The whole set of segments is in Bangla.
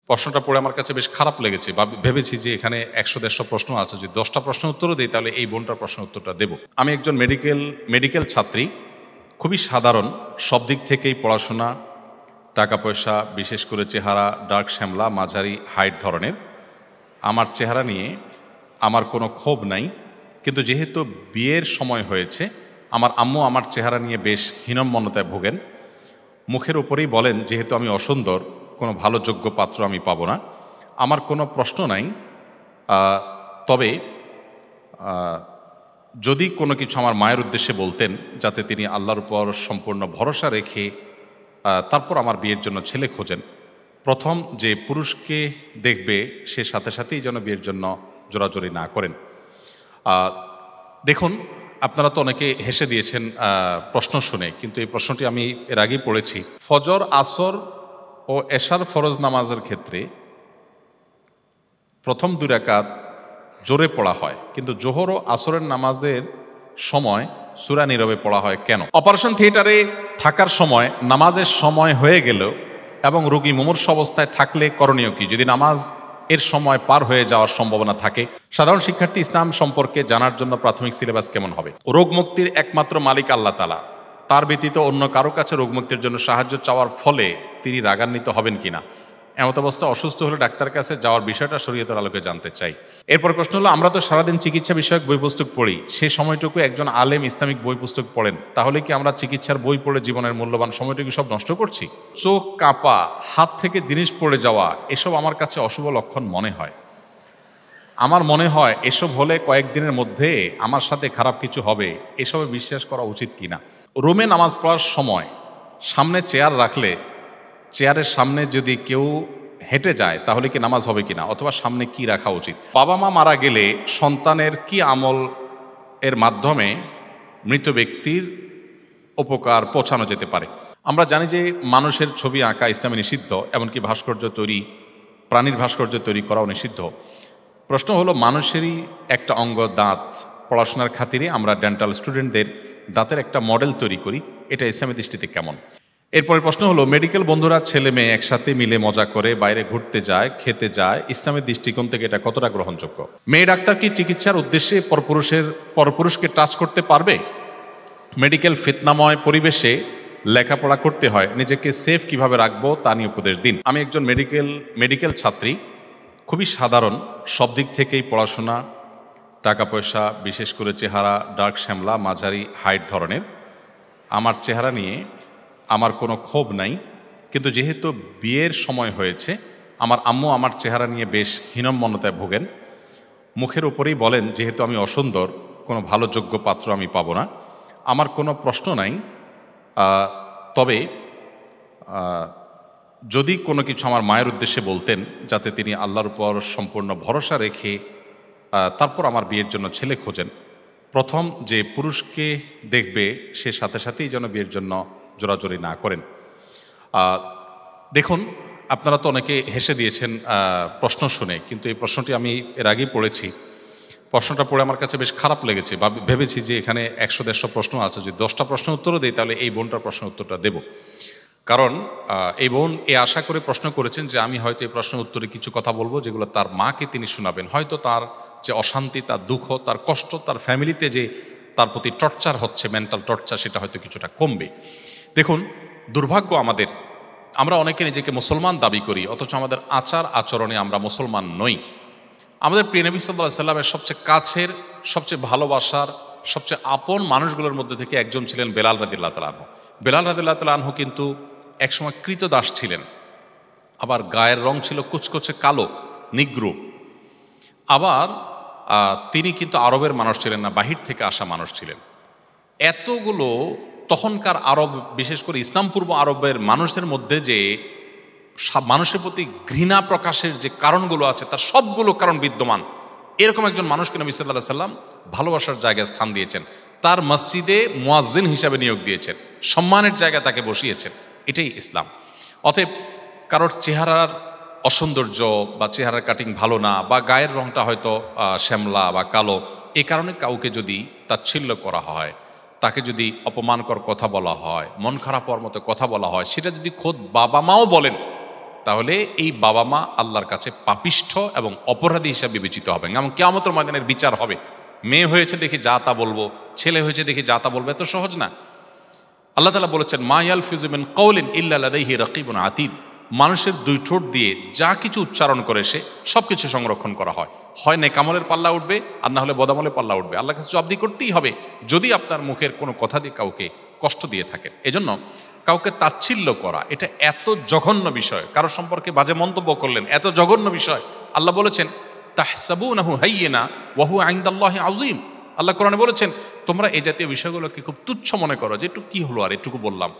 প্রশ্নটা পড়ে আমার কাছে বেশ খারাপ লেগেছে বা ভেবেছি যে এখানে 100-150 প্রশ্ন আছে, যদি 10টা প্রশ্নের উত্তরও দিই তাহলে এই বোনটার প্রশ্নের উত্তরটা দেব। আমি একজন মেডিকেল ছাত্রী, খুবই সাধারণ, সব দিক থেকেই পড়াশোনা, টাকা পয়সা, বিশেষ করে চেহারা ডার্ক শ্যামলা, মাঝারি হাইট ধরনের। আমার চেহারা নিয়ে আমার কোনো ক্ষোভ নাই, কিন্তু যেহেতু বিয়ের সময় হয়েছে আমার আম্মু আমার চেহারা নিয়ে বেশ হীনম্মন্যতায় ভোগেন। মুখের উপরেই বলেন যেহেতু আমি অসুন্দর, কোনো ভালো যোগ্য পাত্র আমি পাবো না। আমার কোনো প্রশ্ন নাই, তবে যদি কোনো কিছু আমার মায়ের উদ্দেশ্যে বলতেন, যাতে তিনি আল্লাহর উপর সম্পূর্ণ ভরসা রেখে তারপর আমার বিয়ের জন্য ছেলে খোঁজেন। প্রথম যে পুরুষকে দেখবে সে সাথে সাথেই যেন বিয়ের জন্য জোরাজোরি না করেন। দেখুন, আপনারা তো অনেকে হেসে দিয়েছেন প্রশ্ন শুনে, কিন্তু এই প্রশ্নটি আমি এর আগেই পড়েছি। ফজর, আসর ও এশার ফরজ নামাজের ক্ষেত্রে প্রথম 2 রাকাত জোরে পড়া হয়, কিন্তু জোহর ও আসরের নামাজের সময় সূরা নীরবে পড়া হয় কেন? অপারেশন থিয়েটারে থাকার সময় নামাজের সময় হয়ে গেল এবং রোগী মুমূর্ষ অবস্থায় থাকলে করণীয় কি, যদি নামাজ এর সময় পার হয়ে যাওয়ার সম্ভাবনা থাকে? সাধারণ শিক্ষার্থী ইসলাম সম্পর্কে জানার জন্য প্রাথমিক সিলেবাস কেমন হবে? রোগ মুক্তির একমাত্র মালিক আল্লাহ তাআলা, তার ব্যতীত অন্য কারো কাছে রোগ মুক্তির জন্য সাহায্য চাওয়ার ফলে তিনি রাগান্বিত হবেন কিনা? এমত অবস্থা অসুস্থ হলে ডাক্তার কাছে যাওয়ার বিষয়টা শরীয়তের আলোকে জানতে চাই। এরপর প্রশ্ন হলো, আমরা তো সারাদিন চিকিৎসা বিষয়ক বই পুস্তক পড়ি, সেই সময়টুকু একজন আলেম ইসলামিক বই পুস্তক পড়েন, তাহলে কি আমরা চিকিৎসার বই পড়ে জীবনের মূল্যবান সময়টুকু সব নষ্ট করছি? চোখ কাঁপা, হাত থেকে জিনিস পড়ে যাওয়া, এসব আমার কাছে অশুভ লক্ষণ মনে হয়। আমার মনে হয় এসব হলে কয়েকদিনের মধ্যে আমার সাথে খারাপ কিছু হবে, এসবে বিশ্বাস করা উচিত কিনা? রুমে নামাজ পড়ার সময় সামনে চেয়ার রাখলে চেয়ারের সামনে যদি কেউ হেঁটে যায় তাহলে কি নামাজ হবে কিনা, অথবা সামনে কি রাখা উচিত? বাবা মা মারা গেলে সন্তানের কি আমল এর মাধ্যমে মৃত ব্যক্তির উপকার পৌঁছানো যেতে পারে? আমরা জানি যে মানুষের ছবি আঁকা ইসলামে নিষিদ্ধ, এমনকি ভাস্কর্য তৈরি, প্রাণীর ভাস্কর্য তৈরি করাও নিষিদ্ধ। প্রশ্ন হলো, মানুষেরই একটা অঙ্গ দাঁত, পড়াশোনার খাতিরে আমরা ডেন্টাল স্টুডেন্টদের দাঁতের একটা মডেল তৈরি করি, এটা ইসলামের দৃষ্টিতে কেমন? এরপরে প্রশ্ন হলো, মেডিকেল বন্ধুরা ছেলে মেয়ে একসাথে মিলে মজা করে বাইরে ঘুরতে যায়, খেতে যায়, ইসলামের দৃষ্টিকোণ থেকে এটা কতটা গ্রহণযোগ্য? মেয়ে ডাক্তার কি চিকিৎসার উদ্দেশ্যে পরপুরুষকে টাচ করতে পারবে? মেডিকেল ফিতনাময় পরিবেশে লেখাপড়া করতে হয়, নিজেকে সেফ কিভাবে রাখবো তা নিয়ে উপদেশ দিন। আমি একজন মেডিকেল ছাত্রী, খুবই সাধারণ, সব দিক থেকেই পড়াশোনা, টাকা পয়সা, বিশেষ করে চেহারা ডার্ক শ্যামলা, মাঝারি হাইট ধরনের। আমার চেহারা নিয়ে আমার কোনো ক্ষোভ নাই, কিন্তু যেহেতু বিয়ের সময় হয়েছে আমার আম্মু আমার চেহারা নিয়ে বেশ হীনম্মন্যতায় ভোগেন। মুখের উপরেই বলেন যেহেতু আমি অসুন্দর, কোনো ভালো যোগ্য পাত্র আমি পাবো না। আমার কোনো প্রশ্ন নাই, তবে যদি কোনো কিছু আমার মায়ের উদ্দেশ্যে বলতেন, যাতে তিনি আল্লাহর উপর সম্পূর্ণ ভরসা রেখে তারপর আমার বিয়ের জন্য ছেলে খোঁজেন। প্রথম যে পুরুষকে দেখবে সে সাথে সাথেই যেন বিয়ের জন্য জোরাজোরি না করেন। দেখুন, আপনারা তো অনেকে হেসে দিয়েছেন প্রশ্ন শুনে, কিন্তু এই প্রশ্নটি আমি এর আগেই পড়েছি। প্রশ্নটা পড়ে আমার কাছে বেশ খারাপ লেগেছে বা ভেবেছি যে এখানে 100-150 প্রশ্ন আছে, যদি 10টা প্রশ্নের উত্তরও দিই তাহলে এই বোনটার প্রশ্নের উত্তরটা দেব। কারণ এই বোন আশা করে প্রশ্ন করেছেন যে আমি হয়তো এই প্রশ্নের উত্তরে কিছু কথা বলবো যেগুলো তার মাকে তিনি শোনাবেন, হয়তো তার যে অশান্তি, তার দুঃখ, তার কষ্ট, তার ফ্যামিলিতে যে তার প্রতি টর্চার হচ্ছে, মেন্টাল টর্চার, সেটা হয়তো কিছুটা কমবে। দেখুন, দুর্ভাগ্য আমাদের, আমরা অনেকে নিজেকে মুসলমান দাবি করি, অথচ আমাদের আচার আচরণে আমরা মুসলমান নই। আমাদের প্রিয় নবী সাল্লাল্লাহু আলাইহি সাল্লামের সবচেয়ে কাছের, সবচেয়ে ভালোবাসার, সবচেয়ে আপন মানুষগুলোর মধ্যে থেকে একজন ছিলেন বেলাল রাদিয়াল্লাহু তাআলা আনহু। বেলাল রাদিয়াল্লাহু তাআলা আনহু কিন্তু একসময় কৃতদাস ছিলেন, আবার গায়ের রং ছিল কুচকুচে কালো, নিগ্রো। আবার তিনি কিন্তু আরবের মানুষ ছিলেন না, বাহির থেকে আসা মানুষ ছিলেন। এতগুলো তখনকার আরব, বিশেষ করে ইসলামপূর্ব আরবের মানুষের মধ্যে যে মানুষের প্রতি ঘৃণা প্রকাশের যে কারণগুলো আছে তার সবগুলো কারণ বিদ্যমান। এরকম একজন মানুষকে নবী সাল্লাল্লাহু আলাইহি সাল্লাম ভালোবাসার জায়গায় স্থান দিয়েছেন, তার মসজিদে মুয়াজ্জিন হিসাবে নিয়োগ দিয়েছেন, সম্মানের জায়গায় তাকে বসিয়েছেন। এটাই ইসলাম। অতএব কারোর চেহারার অসৌন্দর্য বা চেহারার কাটিং ভালো না, বা গায়ের রংটা হয়তো শ্যামলা বা কালো, এ কারণে কাউকে যদি তাচ্ছিল্য করা হয়, তাকে যদি অপমানকর কথা বলা হয়, মন খারাপ হওয়ার মতো কথা বলা হয়, সেটা যদি খোদ বাবা মাও বলেন তাহলে এই বাবা মা আল্লাহর কাছে পাপিষ্ঠ এবং অপরাধী হিসাবে বিবেচিত হবে এবং কিয়ামতের ময়দানের বিচার হবে। মেয়ে হয়েছে দেখি যা তা বলবো, ছেলে হয়েছে দেখি যা তা বলবো, এত সহজ না। আল্লাহ তাআলা বলেছেন, মা ইয়ালফিযু মিন কাওলিন ইল্লা লাদাইহি রাকিবুন আতীদ। মানুষের দুই ঠোঁট দিয়ে যা কিছু উচ্চারণ করে সে সব কিছু সংরক্ষণ করা হয়। হয় নেকামলের পাল্লা উঠবে, আর না হলে বদামলের পাল্লা উঠবে। আল্লাহর কাছে জবাবদিহি করতেই হবে যদি আপনার মুখের কোনো কথা দিয়ে কাউকে কষ্ট দিয়ে থাকেন। এজন্য কাউকে তাচ্ছিল্য করা এটা এত জঘন্য বিষয়, কারো সম্পর্কে বাজে মন্তব্য করলেন, এত জঘন্য বিষয়। আল্লাহ বলেছেন, তাহসাবুনাহু হাইয়িনা ওয়া হুয়া ইনদাল্লাহি আযীম। আল্লাহ কোরআনে বলেছেন, তোমরা এই জাতীয় বিষয়গুলোকে খুব তুচ্ছ মনে করো, যে একটু কি হলো আর এটুকু বললাম,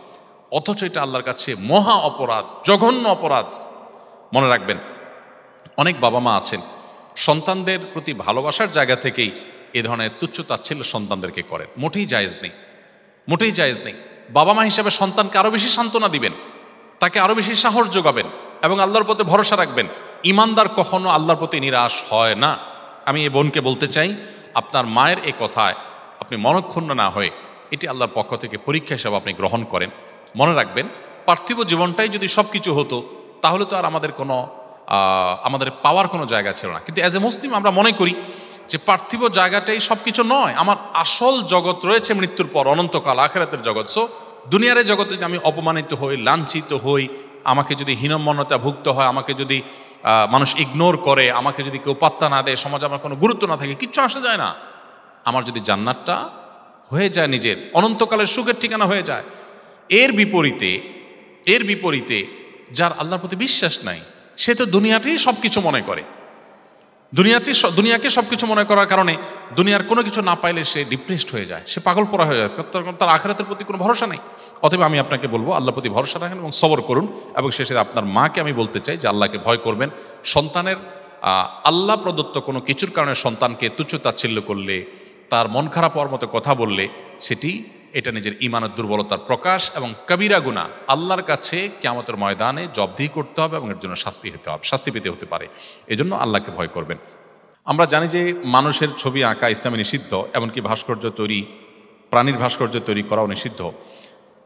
অথচ এটা আল্লাহর কাছে মহা অপরাধ, জঘন্য অপরাধ। মনে রাখবেন, অনেক বাবা মা আছেন সন্তানদের প্রতি ভালোবাসার জায়গা থেকেই এ ধরনের তুচ্ছ তাচ্ছিল্য সন্তানদেরকে করেন। মোটেই জায়েজ নেই, মোটেই জায়েজ নেই। বাবা মা হিসাবে সন্তানকে আরো বেশি সান্ত্বনা দিবেন, তাকে আরো বেশি সাহস যোগাবেন এবং আল্লাহর প্রতি ভরসা রাখবেন। ইমানদার কখনো আল্লাহর প্রতি নিরাশ হয় না। আমি এই বোনকে বলতে চাই, আপনার মায়ের এই কথায় আপনি মনক্ষুণ্ণ না হয়ে এটি আল্লাহর পক্ষ থেকে পরীক্ষা হিসাবে আপনি গ্রহণ করেন। মনে রাখবেন, পার্থিব জীবনটাই যদি সব কিছু হতো তাহলে তো আর আমাদের পাওয়ার কোনো জায়গা ছিল না। কিন্তু অ্যাজ এ মুসলিম আমরা মনে করি যে পার্থিব জায়গাটাই সব কিছু নয়, আমার আসল জগৎ রয়েছে মৃত্যুর পর, অনন্তকাল, আখিরাতের জগৎ। সো দুনিয়ার জগতে যদি আমি অপমানিত হই, লাঞ্ছিত হই, আমাকে যদি হীনমন্যতা ভুক্ত হয়, আমাকে যদি মানুষ ইগনোর করে, আমাকে যদি কেউ পাত্তা না দেয়, সমাজে আমার কোনো গুরুত্ব না থাকে, কিচ্ছু আসা যায় না। আমার যদি জান্নাতটা হয়ে যায়, নিজের অনন্তকালের সুখের ঠিকানা হয়ে যায়। এর বিপরীতে যার আল্লাহর প্রতি বিশ্বাস নাই, সে তো দুনিয়াতেই সব কিছু মনে করে। দুনিয়াকে সব কিছু মনে করার কারণে দুনিয়ার কোনো কিছু না পাইলে সে ডিপ্রেসড হয়ে যায়, সে পাগল পড়া হয়ে যায়, তার আখিরাতের প্রতি কোনো ভরসা নেই। অতএব আমি আপনাকে বলবো, আল্লাহর প্রতি ভরসা রাখেন এবং সবর করুন। এবং শেষে আপনার মাকে আমি বলতে চাই যে আল্লাহকে ভয় করবেন। সন্তানের আল্লাহ প্রদত্ত কোনো কিছুর কারণে সন্তানকে তুচ্ছ তাচ্ছিল্য করলে, তার মন খারাপ হওয়ার মতো কথা বললে, এটা নিজের ঈমানের দুর্বলতার প্রকাশ এবং কবিরা গুনাহ। আল্লাহর কাছে কিয়ামতের ময়দানে জবাবদিহি করতে হবে এবং এর জন্য শাস্তি পেতে হতে পারে। এজন্য আল্লাহকে ভয় করবেন। আমরা জানি যে মানুষের ছবি আঁকা ইসলামে নিষিদ্ধ, এমনকি প্রাণীর ভাস্কর্য তৈরি করাও নিষিদ্ধ।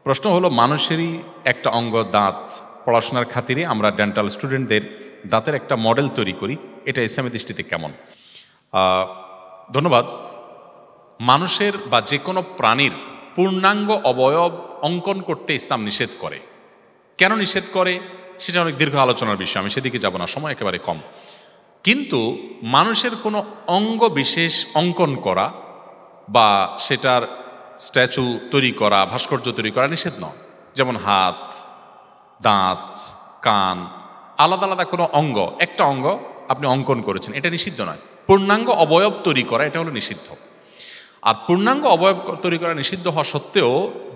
প্রশ্ন হলো, মানুষেরই একটা অঙ্গ দাঁত, পড়াশোনার খাতিরে আমরা ডেন্টাল স্টুডেন্টদের দাঁতের একটা মডেল তৈরি করি, এটা ইসলামী দৃষ্টিতে কেমন? ধন্যবাদ। মানুষের বা যে কোনো প্রাণীর পূর্ণাঙ্গ অবয়ব অঙ্কন করতে ইসলাম নিষেধ করে। কেন নিষেধ করে সেটা অনেক দীর্ঘ আলোচনার বিষয়, আমি সেদিকে যাব না, সময় একেবারে কম। কিন্তু মানুষের কোনো অঙ্গ বিশেষ অঙ্কন করা বা সেটার স্ট্যাচু তৈরি করা, ভাস্কর্য তৈরি করা নিষেধ নয়। যেমন হাত, দাঁত, কান, আলাদা আলাদা কোনো অঙ্গ, একটা অঙ্গ আপনি অঙ্কন করেছেন, এটা নিষিদ্ধ নয়। পূর্ণাঙ্গ অবয়ব তৈরি করা এটা হলো নিষিদ্ধ। আর পূর্ণাঙ্গ অবয়ব তৈরি করা নিষিদ্ধ হওয়া সত্ত্বেও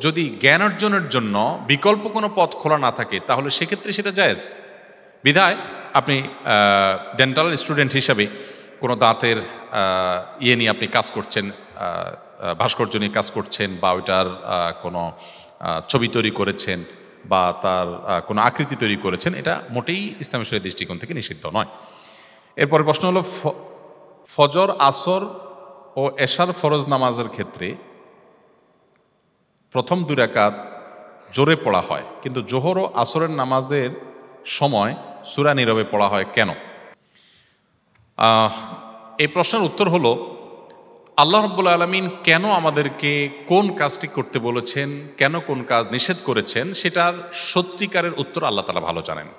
যদি জ্ঞান অর্জনের জন্য বিকল্প কোনো পথ খোলা না থাকে, তাহলে সেক্ষেত্রে সেটা জায়েজ। বিধায় আপনি ডেন্টাল স্টুডেন্ট হিসাবে কোনো দাঁতের নিয়ে আপনি কাজ করছেন, ভাস্কর্য নিয়ে কাজ করছেন, বা ওইটার কোনো ছবি তৈরি করেছেন, বা তার কোনো আকৃতি তৈরি করেছেন, এটা মোটেই ইসলামী শরীয়তের দৃষ্টিকোণ থেকে নিষিদ্ধ নয়। এরপরে প্রশ্ন হলো, ফজর, আসর ও এশার ফরজ নামাজের ক্ষেত্রে প্রথম 2 রাকাত জোরে পড়া হয়, কিন্তু জোহর ও আসরের নামাজের সময় সূরা নীরবে পড়া হয় কেন? এই প্রশ্নের উত্তর হলো, আল্লাহ রাব্বুল আলামিন কেন আমাদেরকে কোন কাজটি করতে বলেছেন, কেন কোন কাজ নিষেধ করেছেন, সেটার সত্যিকারের উত্তর আল্লাহ তাআলা ভালো জানেন।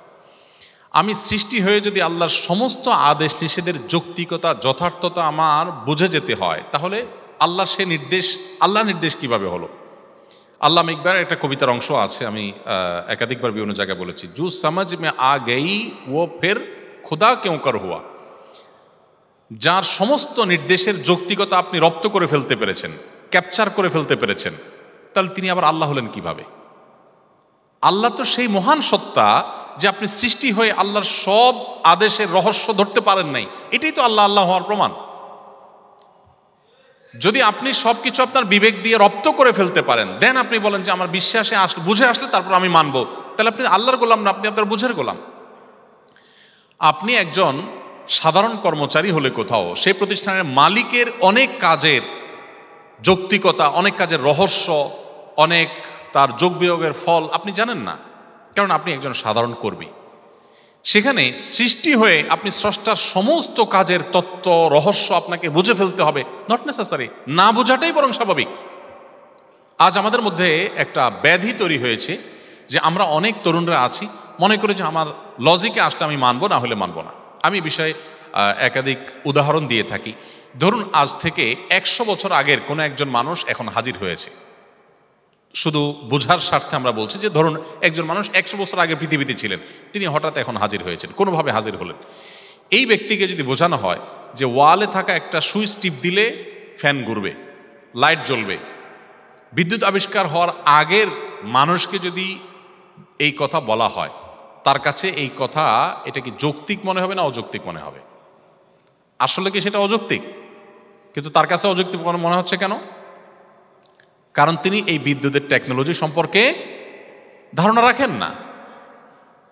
আমি সৃষ্টি হয়ে যদি আল্লাহর সমস্ত আদেশ নিষেধের যৌক্তিকতা, যথার্থতা আমার বুঝে যেতে হয়, তাহলে আল্লাহ নির্দেশ কিভাবে হলো? আল্লামা ইকবালের একটা কবিতার অংশ আছে, আমি একাধিকবার বিভিন্ন জায়গায় বলেছি, জু সমঝ মে আ গই ও ফের খুদা কেউ কর হুয়া। যার সমস্ত নির্দেশের যৌক্তিকতা আপনি রপ্ত করে ফেলতে পেরেছেন, ক্যাপচার করে ফেলতে পেরেছেন, তাহলে তিনি আবার আল্লাহ হলেন কিভাবে? আল্লাহ তো সেই মহান সত্তা যে আপনি সৃষ্টি হয়ে আল্লাহর সব আদেশের রহস্য ধরতে পারেন নাই, এটাই তো আল্লাহ হওয়ার প্রমাণ। যদি আপনি সবকিছু আপনার বিবেক দিয়ে রপ্ত করে ফেলতে পারেন, দেন আপনি বলেন যে আমার বিশ্বাসে বুঝে আসলে তারপর আমি মানবো, তাহলে আপনি আল্লাহর গোলাম না, আপনি আপনার বুঝের গোলাম। আপনি একজন সাধারণ কর্মচারী হলে কোথাও সেই প্রতিষ্ঠানের মালিকের অনেক কাজের যৌক্তিকতা, অনেক কাজের রহস্য, অনেক তার যোগ বিয়োগের ফল আপনি জানেন না, কারণ আপনি একজন সাধারণ কর্মী। সেখানে সৃষ্টি হয়ে আপনি স্রষ্টার সমস্ত কাজের তত্ত্ব রহস্য আপনাকে বুঝে ফেলতে হবে, নট নেসেসারি, না বোঝাটাই বরং স্বাভাবিক। আজ আমাদের মধ্যে একটা ব্যাধি তৈরি হয়েছে যে আমরা অনেক তরুণরা আছি, মনে করি যে আমার লজিকে আসলে আমি মানবো, না হলে মানবো না। আমি বিষয়ে একাধিক উদাহরণ দিয়ে থাকি। ধরুন আজ থেকে 100 বছর আগের কোনো একজন মানুষ এখন হাজির হয়েছে, শুধু বোঝার স্বার্থে আমরা বলছি যে ধরুন একজন মানুষ 100 বছর আগে পৃথিবীতে ছিলেন, তিনি হঠাৎ এখন হাজির হয়েছেন, কোনোভাবে হাজির হলেন। এই ব্যক্তিকে যদি বোঝানো হয় যে ওয়ালে থাকা একটা সুইচ টিপ দিলে ফ্যান ঘুরবে, লাইট জ্বলবে, বিদ্যুৎ আবিষ্কার হওয়ার আগের মানুষকে যদি এই কথা বলা হয়, তার কাছে এই কথা এটা কি যৌক্তিক মনে হবে না অযৌক্তিক মনে হবে? আসলে কি সেটা অযৌক্তিক? কিন্তু তার কাছে অযৌক্তিক মনে হচ্ছে কেন? কারণ তিনি এই বিদ্যুতের টেকনোলজি সম্পর্কে ধারণা রাখেন না।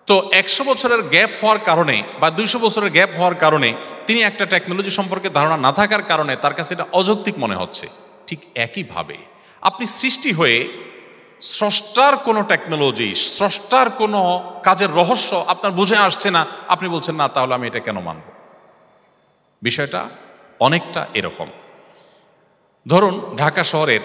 তো 100 বছরের গ্যাপ হওয়ার কারণে বা 200 বছরের গ্যাপ হওয়ার কারণে তিনি একটা টেকনোলজি সম্পর্কে ধারণা না থাকার কারণে তার কাছে এটা অযৌক্তিক মনে হচ্ছে। ঠিক একইভাবে আপনি সৃষ্টি হয়ে স্রষ্টার কোনো টেকনোলজি, স্রষ্টার কোনো কাজের রহস্য আপনার বুঝে আসছে না, আপনি বলছেন না তাহলে আমি এটা কেন মানব। বিষয়টা অনেকটা এরকম। ধরুন ঢাকা শহরের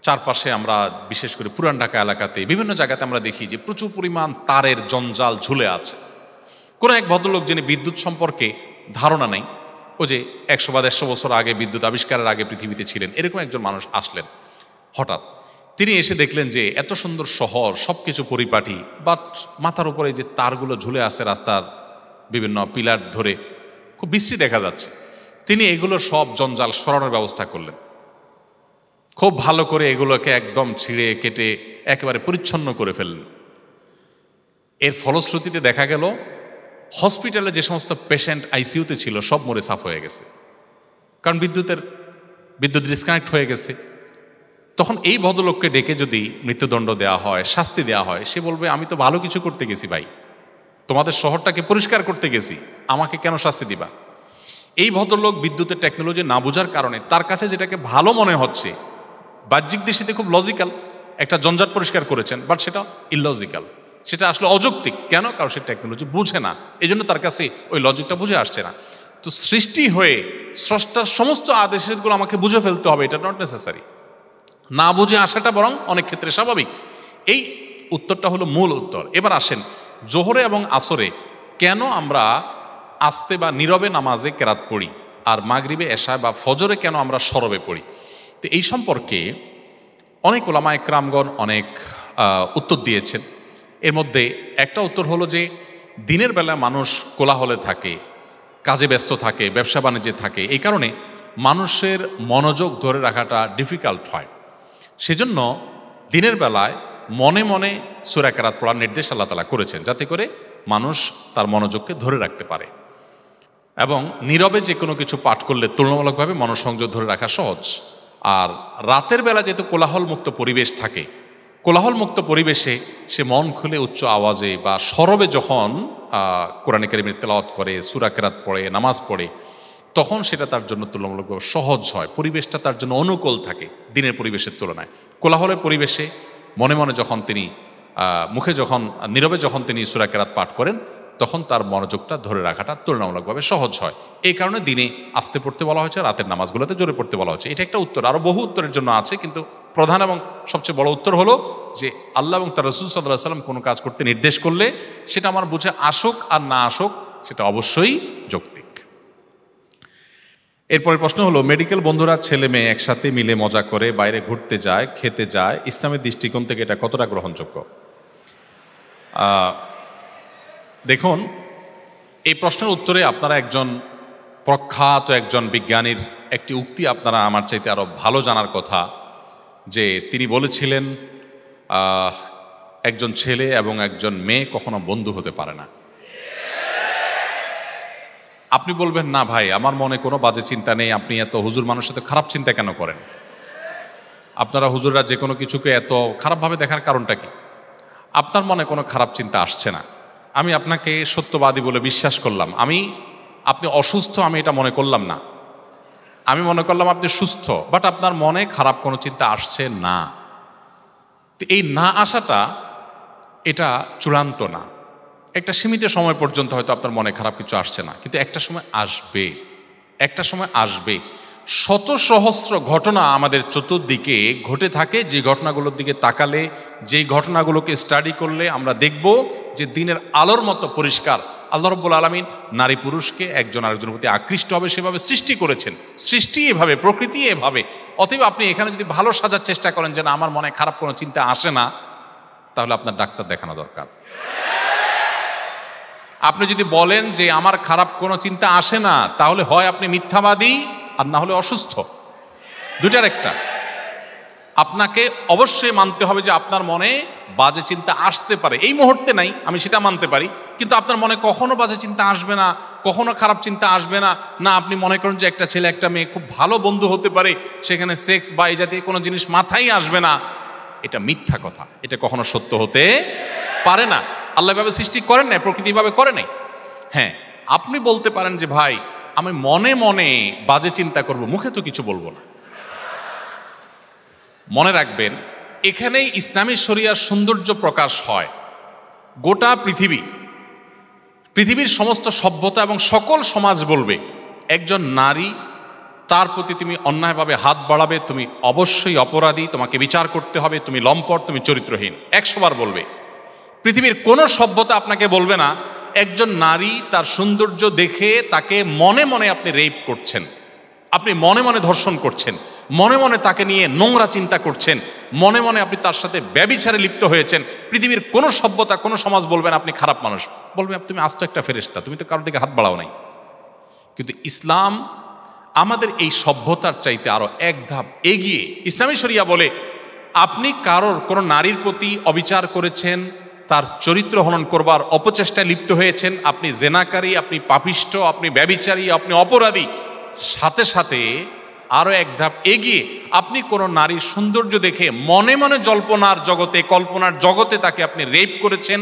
চারপাশে আমরা বিশেষ করে পুরান ঢাকা এলাকাতে বিভিন্ন জায়গাতে আমরা দেখি যে প্রচুর পরিমাণ তারের জঞ্জাল ঝুলে আছে। কোনো এক ভদ্রলোক যিনি বিদ্যুৎ সম্পর্কে ধারণা নেই, ও যে 100 বা 150 বছর আগে বিদ্যুৎ আবিষ্কারের আগে পৃথিবীতে ছিলেন, এরকম একজন মানুষ আসলেন। হঠাৎ তিনি এসে দেখলেন যে এত সুন্দর শহর, সব কিছু পরিপাটি, বাট মাথার উপরে যে তারগুলো ঝুলে আছে রাস্তার বিভিন্ন পিলার ধরে, খুব বিশ্রী দেখা যাচ্ছে। তিনি এগুলো সব জঞ্জাল সরানোর ব্যবস্থা করলেন। খুব ভালো করে এগুলোকে একদম ছিঁড়ে কেটে একেবারে পরিচ্ছন্ন করে ফেললেন। এর ফলশ্রুতিতে দেখা গেল হসপিটালে যে সমস্ত পেশেন্ট আইসিইউতে ছিল সব মরে সাফ হয়ে গেছে, কারণ বিদ্যুৎ ডিসকানেক্ট হয়ে গেছে। তখন এই ভদ্রলোককে ডেকে যদি মৃত্যুদণ্ড দেওয়া হয়, শাস্তি দেওয়া হয়, সে বলবে আমি তো ভালো কিছু করতে গেছি ভাই, তোমাদের শহরটাকে পরিষ্কার করতে গেছি, আমাকে কেন শাস্তি দিবা? এই ভদ্রলোক বিদ্যুতের টেকনোলজি না বোঝার কারণে তার কাছে যেটাকে ভালো মনে হচ্ছে, বাহ্যিক দৃষ্টিতে খুব লজিক্যাল, একটা জঞ্জাট পরিষ্কার করেছেন, বাট সেটা ইললজিক্যাল, সেটা আসলে অযৌক্তিক। কেন? কারণ সে টেকনোলজি বুঝে না, এই জন্য তার কাছে ওই লজিকটা বুঝে আসছে না। তো সৃষ্টি হয়ে স্রষ্টার সমস্ত আদেশগুলো আমাকে বুঝে ফেলতে হবে, এটা নট নেসেসারি। না বুঝে আসাটা বরং অনেক ক্ষেত্রে স্বাভাবিক। এই উত্তরটা হলো মূল উত্তর। এবার আসেন জোহরে এবং আসরে কেন আমরা আস্তে বা নীরবে নামাজে কেরাত পড়ি, আর মাগরিবে এশা বা ফজরে কেন আমরা সরবে পড়ি। তো এই সম্পর্কে অনেক ওলামা একরামগণ অনেক উত্তর দিয়েছেন। এর মধ্যে একটা উত্তর হলো যে দিনের বেলা মানুষ কোলাহলে থাকে, কাজে ব্যস্ত থাকে, ব্যবসা বাণিজ্যে থাকে, এই কারণে মানুষের মনোযোগ ধরে রাখাটা ডিফিকাল্ট হয়। সেজন্য দিনের বেলায় মনে মনে সূরা কেরাত পড়ার নির্দেশ আল্লাহ তাআলা করেছেন, যাতে করে মানুষ তার মনোযোগকে ধরে রাখতে পারে। এবং নীরবে যে কোনো কিছু পাঠ করলে তুলনামূলকভাবে মনোসংযোগ ধরে রাখা সহজ। আর রাতের বেলা যেহেতু কোলাহলমুক্ত পরিবেশ থাকে, কোলাহলমুক্ত পরিবেশে সে মন খুলে উচ্চ আওয়াজে বা সরবে যখন কোরআন কারীমের তেলাওয়াত করে, সূরা কেরাত পড়ে, নামাজ পড়ে, তখন সেটা তার জন্য তুলনামূলকভাবে সহজ হয়, পরিবেশটা তার জন্য অনুকূল থাকে দিনের পরিবেশের তুলনায়। কোলাহলের পরিবেশে মনে মনে যখন তিনি মুখে যখন নীরবে যখন তিনি সূরা কেরাত পাঠ করেন, তখন তার মনোযোগটা ধরে রাখাটা তুলনামূলকভাবে সহজ হয়। এই কারণে দিনে আস্তে পড়তে বলা হয়েছে, রাতের নামাজগুলোতে জোরে পড়তে বলা হয়েছে। এটা একটা উত্তর, আরও বহু উত্তরের জন্য আছে, কিন্তু প্রধান এবং সবচেয়ে বড় উত্তর হলো যে আল্লাহ এবং তার রাসূল সাল্লাল্লাহু আলাইহি ওয়াসাল্লাম কোনো কাজ করতে নির্দেশ করলে সেটা আমার বুঝে আসুক আর না আসুক, সেটা অবশ্যই যৌক্তিক। এরপরের প্রশ্ন হলো, মেডিকেল বন্ধুরা ছেলে মেয়ে একসাথে মিলে মজা করে বাইরে ঘুরতে যায়, খেতে যায়, ইসলামের দৃষ্টিকোণ থেকে এটা কতটা গ্রহণযোগ্য? দেখুন, এই প্রশ্নের উত্তরে আপনারা একজন প্রখ্যাত একজন বিজ্ঞানীর একটি উক্তি আপনারা আমার চাইতে আরো ভালো জানার কথা, যে তিনি বলেছিলেন একজন ছেলে এবং একজন মেয়ে কখনো বন্ধু হতে পারে না। আপনি বলবেন না ভাই, আমার মনে কোনো বাজে চিন্তা নেই, আপনি এত হুজুর মানুষের সাথে খারাপ চিন্তা কেন করেন? আপনারা হুজুররা যে কোনো কিছুকে এত খারাপভাবে দেখার কারণটা কি? আপনার মনে কোনো খারাপ চিন্তা আসছে না, আমি আপনাকে সত্যবাদী বলে বিশ্বাস করলাম। আপনি অসুস্থ আমি এটা মনে করলাম না, আমি মনে করলাম আপনি সুস্থ, বাট আপনার মনে খারাপ কোনো চিন্তা আসছে না। তো এই না আসাটা এটা চূড়ান্ত না। একটা সীমিত সময় পর্যন্ত হয়তো আপনার মনে খারাপ কিছু আসছে না, কিন্তু একটা সময় আসবে, একটা সময় আসবে। শত সহস্র ঘটনা আমাদের চতুর্দিকে ঘটে থাকে, যে ঘটনাগুলোর দিকে তাকালে, যেই ঘটনাগুলোকে স্টাডি করলে আমরা দেখব যে দিনের আলোর মতো পরিষ্কার আল্লাহ রাব্বুল আলামিন নারী পুরুষকে একজন আরেকজনের প্রতি আকৃষ্ট হবে সেভাবে সৃষ্টি করেছেন। সৃষ্টি এভাবে, প্রকৃতি এভাবে। অতএব আপনি এখানে যদি ভালো সাজার চেষ্টা করেন যে না আমার মনে খারাপ কোনো চিন্তা আসে না, তাহলে আপনার ডাক্তার দেখানো দরকার। আপনি যদি বলেন যে আমার খারাপ কোনো চিন্তা আসে না, তাহলে হয় আপনি মিথ্যাবাদী আর না হলে অসুস্থ, দুটার একটা। আপনাকে অবশ্যই মানতে হবে যে আপনার মনে বাজে চিন্তা আসতে পারে, এই মুহূর্তে নাই, আমি সেটা মানতে পারি, কিন্তু আপনার মনে কখনো বাজে চিন্তা আসবে না, কখনো খারাপ চিন্তা আসবে না। না আপনি মনে করেন যে একটা ছেলে একটা মেয়ে খুব ভালো বন্ধু হতে পারে, সেখানে সেক্স বা এই জাতীয় কোনো জিনিস মাথায় আসবে না, এটা মিথ্যা কথা, এটা কখনো সত্য হতে পারে না। আল্লাহ ভাবে সৃষ্টি করেন নাই, প্রকৃতিভাবে করে নাই। হ্যাঁ, আপনি বলতে পারেন যে ভাই আমি মনে মনে বাজে চিন্তা করব, মুখে তো কিছু বলবো না। মনে রাখবেন, এখানেই ইসলামী শরিয়ার সৌন্দর্য প্রকাশ হয়। গোটা পৃথিবীর সমস্ত সভ্যতা এবং সকল সমাজ বলবে একজন নারী, তার প্রতি তুমি অন্যায়ভাবে হাত বাড়াবে, তুমি অবশ্যই অপরাধী, তোমাকে বিচার করতে হবে, তুমি লম্পট, তুমি চরিত্রহীন, 100 বার বলবে। পৃথিবীর কোনো সভ্যতা আপনাকে বলবে না একজন নারী তার সৌন্দর্য দেখে তাকে মনে মনে আপনি রেপ করছেন, আপনি মনে মনে ধর্ষণ করছেন, মনে মনে তাকে নিয়ে নোংরা চিন্তা করছেন, মনে মনে আপনি তার সাথে ব্যভিচারে লিপ্ত হয়েছেন। পৃথিবীর কোনো সভ্যতা, কোনো সমাজ বলবেন আপনি খারাপ মানুষ, বলবে তুমি আস্ত একটা ফেরেশতা, তুমি তো কারোর দিকে হাত বাড়াও নাই। কিন্তু ইসলাম আমাদের এই সভ্যতার চাইতে আরো এক ধাপ এগিয়ে। ইসলামী শরিয়া বলে আপনি কারোর কোনো নারীর প্রতি অবিচার করেছেন, তার চরিত্র হনন করবার অপচেষ্টায় লিপ্ত হয়েছেন, আপনি জেনাকারী, আপনি পাপিষ্ঠ, আপনি ব্যভিচারী, আপনি অপরাধী, সাথে সাথে আরো এক ধাপ এগিয়ে আপনি কোনো নারীর সৌন্দর্য দেখে মনে মনে জল্পনার জগতে, কল্পনার জগতে তাকে আপনি রেপ করেছেন,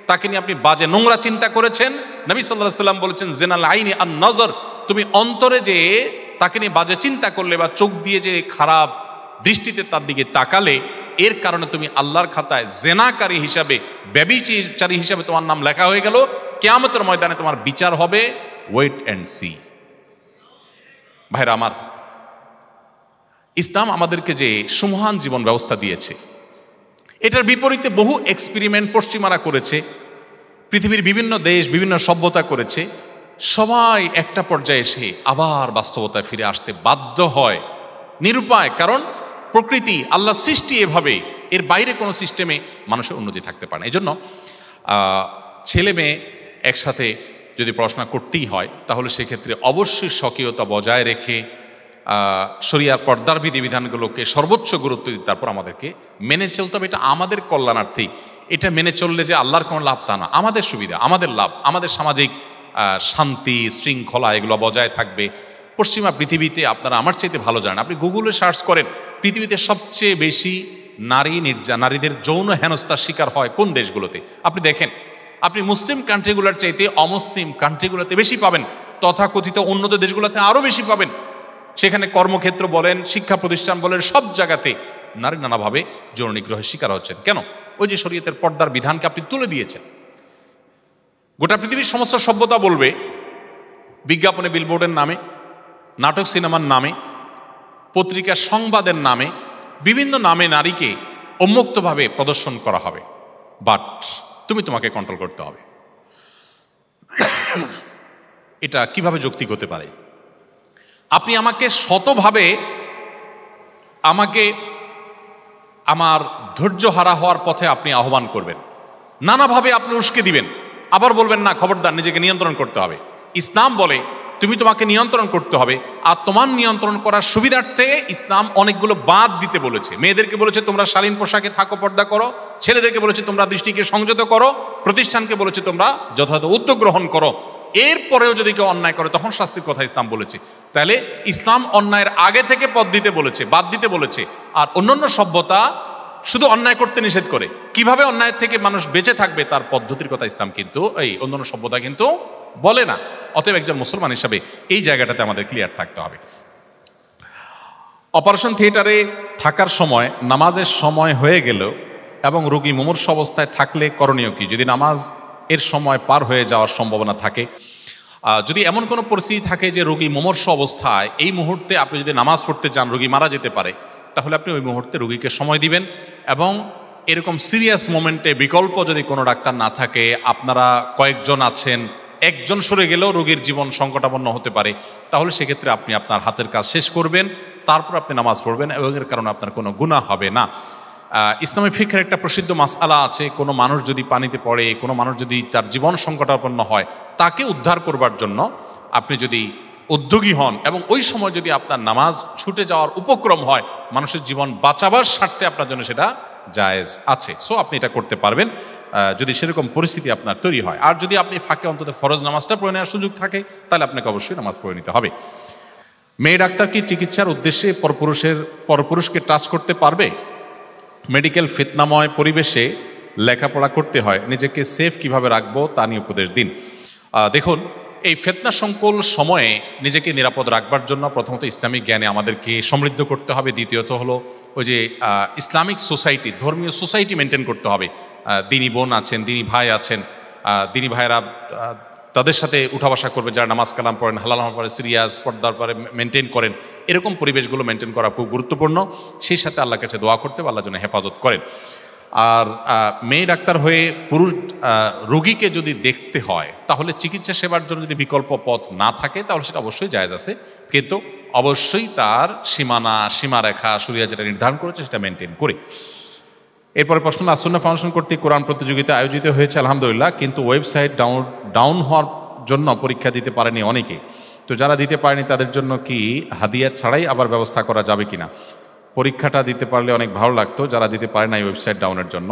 তাকে নিয়ে আপনি বাজে নোংরা চিন্তা করেছেন। নবী সাল্লাল্লাহু আলাইহি ওয়াসাল্লাম বলেছেন জেনাল আইনি আন নজর, তুমি অন্তরে যে তাকে নিয়ে বাজে চিন্তা করলে বা চোখ দিয়ে যে খারাপ দৃষ্টিতে তার দিকে তাকালে, এর কারণে তুমি আল্লাহর খাতায় জেনাকারী হিসাবে, ব্যভিচারী হিসাবে তোমার নাম লেখা হয়ে গেল। কিয়ামতের ময়দানে তোমার বিচার হবে, ওয়েট অ্যান্ড সি। ভাইরা আমার, ইসলাম আমাদেরকে যে সুমহান জীবন ব্যবস্থা দিয়েছে, এটার বিপরীতে বহু এক্সপেরিমেন্ট পশ্চিমারা করেছে, পৃথিবীর বিভিন্ন দেশ বিভিন্ন সভ্যতা করেছে। সবাই একটা পর্যায়ে এসে আবার বাস্তবতায় ফিরে আসতে বাধ্য হয়, নিরুপায়। কারণ প্রকৃতি, আল্লাহ সৃষ্টি এভাবে, এর বাইরে কোনো সিস্টেমে মানুষের উন্নতি থাকতে পারে না। এই জন্য ছেলে মেয়ে একসাথে যদি পড়াশোনা করতেই হয়, তাহলে সেক্ষেত্রে অবশ্যই স্বকীয়তা বজায় রেখে শরিয়ার পর্দার বিধিবিধানগুলোকে সর্বোচ্চ গুরুত্ব দিতে তারপর আমাদেরকে মেনে চলতে হবে। এটা আমাদের কল্যাণার্থে, এটা মেনে চললে যে আল্লাহর কোনো লাভ তা না, আমাদের সুবিধা, আমাদের লাভ, আমাদের সামাজিক শান্তি শৃঙ্খলা এগুলো বজায় থাকবে। পশ্চিমা পৃথিবীতে আপনারা আমার চাইতে ভালো জানেন, আপনি গুগলে সার্চ করেন পৃথিবীতে সবচেয়ে বেশি নারীদের যৌন হেনস্থার শিকার হয় কোন দেশগুলোতে, আপনি দেখেন। আপনি মুসলিম কান্ট্রিগুলোর চাইতে অমুসলিম কান্ট্রিগুলোতে বেশি পাবেন, তথাকথিত উন্নত দেশগুলোতে আরো বেশি পাবেন। সেখানে কর্মক্ষেত্র বলেন, শিক্ষা প্রতিষ্ঠান বলেন, সব জায়গাতে নারী নানাভাবে যৌন নিগ্রহের শিকার হচ্ছেন। কেন? ওই যে শরীয়তের পর্দার বিধানকে আপনি তুলে দিয়েছেন। গোটা পৃথিবীর সমস্ত সভ্যতা বলবে বিজ্ঞাপনে, বিলবোর্ডের নামে, নাটক সিনেমার নামে, পত্রিকার সংবাদের নামে, বিভিন্ন নামে নারীকে উন্মুক্তভাবে প্রদর্শন করা হবে, বাট তোমাকে কন্ট্রোল করতে হবে। এটা কিভাবে যৌক্তিক হতে পারে? আপনি আমাকে শতভাবে আমার ধৈর্য হারা হওয়ার পথে আপনি আহ্বান করবেন, নানাভাবে আপনি উস্কে দিবেন, আবার বলবেন না খবরদার নিজেকে নিয়ন্ত্রণ করতে হবে। ইসলাম বলে তোমাকে নিয়ন্ত্রণ করতে হবে, আর তোমার নিয়ন্ত্রণ করার সুবিধার্থে ইসলাম অনেকগুলো বাদ দিতে বলেছে। মেয়েদেরকে বলেছে তোমরা শালীন পোশাকে থাকো, পর্দা করো। ছেলেদেরকে বলেছে তোমরা দৃষ্টিকে সংযত করো। প্রতিষ্ঠানকে বলেছে তোমরা যথাযথ উদ্যোগ গ্রহণ করো। এরপরেও যদি কেউ অন্যায় করে তখন শাস্তির কথা ইসলাম বলেছে। তাহলে ইসলাম অন্যায়ের আগে থেকে পথ দিতে বলেছে, বাদ দিতে বলেছে। আর অন্যান্য সভ্যতা শুধু অন্যায় করতে নিষেধ করে, কিভাবে অন্যায় থেকে মানুষ বেঁচে থাকবে তার পদ্ধতির কথা ইসলাম কিন্তু, এই অন্যান্য সভ্যতা কিন্তু বলে না। অতএব একজন মুসলমান হিসাবে এই জায়গাটাতে আমাদের ক্লিয়ার থাকতে হবে। অপারেশন থিয়েটারে থাকার সময় নামাজের সময় হয়ে গেল এবং রোগী মুমূর্ষু অবস্থায় থাকলে করণীয় কি? যদি নামাজ এর সময় পার হয়ে যাওয়ার সম্ভাবনা থাকে। যদি এমন কোনো পরিস্থিতি থাকে যে রোগী মুমূর্ষু অবস্থায় এই মুহূর্তে আপনি যদি নামাজ পড়তে যান, রোগী মারা যেতে পারে, তাহলে আপনি ওই মুহূর্তে রোগীকে সময় দিবেন। এবং এরকম সিরিয়াস মোমেন্টে বিকল্প যদি কোনো ডাক্তার না থাকে, আপনারা কয়েকজন আছেন, একজন সরে গেলেও রোগীর জীবন সংকটাপন্ন হতে পারে, তাহলে সেক্ষেত্রে আপনি আপনার হাতের কাজ শেষ করবেন, তারপর আপনি নামাজ পড়বেন এবং এর কারণে আপনার কোনো গুনাহ হবে না। ইসলামী ফিকহের একটা প্রসিদ্ধ মাসআলা আছে, কোনো মানুষ যদি পানিতে পড়ে, কোনো মানুষ যদি তার জীবন সংকটাপন্ন হয়, তাকে উদ্ধার করবার জন্য আপনি যদি উদ্যোগী হন এবং ওই সময় যদি আপনার নামাজ ছুটে যাওয়ার উপক্রম হয়, মানুষের জীবন বাঁচাবার স্বার্থে আপনার জন্য সেটা জায়েজ আছে। সো আপনি এটা করতে পারবেন যদি সেরকম পরিস্থিতি আপনার তৈরি হয়। আর যদি আপনি ফাঁকে অন্তত ফরজ নামাজটা পড়ে নেওয়ার সুযোগ থাকে, তাহলে আপনাকে অবশ্যই নামাজ পড়ে নিতে হবে। মেয়ে ডাক্তার কি চিকিৎসার উদ্দেশ্যে পরপুরুষকে টাচ করতে পারবে? মেডিকেল ফিতনাময় পরিবেশে লেখাপড়া করতে হয়, নিজেকে সেফ কিভাবে রাখবো তা নিয়ে উপদেশ দিন। দেখুন, এই ফিতনা সংকুল সময়ে নিজেকে নিরাপদ রাখবার জন্য প্রথমত ইসলামিক জ্ঞানে আমাদেরকে সমৃদ্ধ করতে হবে। দ্বিতীয়ত হলো ওই যে ইসলামিক সোসাইটি, ধর্মীয় সোসাইটি মেনটেন করতে হবে। দিনী বোন আছেন, দিনী ভাই আছেন, দিনী ভাইয়েরা তাদের সাথে উঠা বসা করবে, যারা নামাজ কালাম পড়েন, হালাল হারাম পড়েন, সিরিয়াস পর্দার পরে মেনটেন করেন, এরকম পরিবেশগুলো মেনটেন করা খুব গুরুত্বপূর্ণ। সেই সাথে আল্লাহর কাছে দোয়া করতে, আল্লাহর জন্য হেফাজত করেন। আর মেয়ে ডাক্তার হয়ে পুরুষ রোগীকে যদি দেখতে হয়, তাহলে চিকিৎসা সেবার জন্য যদি বিকল্প পথ না থাকে, তাহলে সেটা অবশ্যই জায়েজ আছে, কিন্তু অবশ্যই তার সীমারেখা শরিয়া যেটা নির্ধারণ করেছে সেটা মেনটেন করে। এরপরে প্রশ্ন, আসুন্নাহ ফাউন্ডেশন কর্তৃক কোরআন প্রতিযোগিতা আয়োজিত হয়েছে আলহামদুলিল্লাহ, কিন্তু ওয়েবসাইট ডাউন হওয়ার জন্য পরীক্ষা দিতে পারেনি অনেকে। তো যারা দিতে পারেনি তাদের জন্য কি হাদিয়া ছাড়াই আবার ব্যবস্থা করা যাবে কিনা? পরীক্ষাটা দিতে পারলে অনেক ভালো লাগতো, যারা দিতে পারে না এই ওয়েবসাইট ডাউনের জন্য।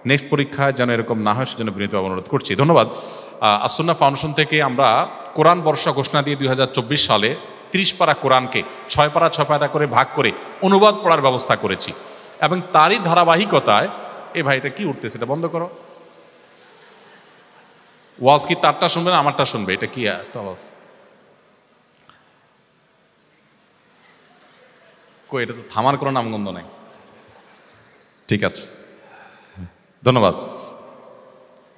নেক্সট পরীক্ষা যেন এরকম না হয় সেজন্য বিনীতভাবে অনুরোধ করছি। ধন্যবাদ। আসুন্নাহ ফাউন্ডেশন থেকে আমরা কোরআন বর্ষা ঘোষণা দিয়ে 2024 সালে 30 পারা কোরআনকে 6 পারা 6 পারা করে ভাগ করে অনুবাদ পড়ার ব্যবস্থা করেছি। এবং তারই ধারাবাহিকতায় এ ভাইটা কি উঠতেছে, এটা বন্ধ করো। ওয়াজ কি তারটা শুনবে না আমারটা শুনবে? এটা কি আওয়াজ? কই, এটা তো থামার কোনো নামগন্ধ নাই। ঠিক আছে, ধন্যবাদ।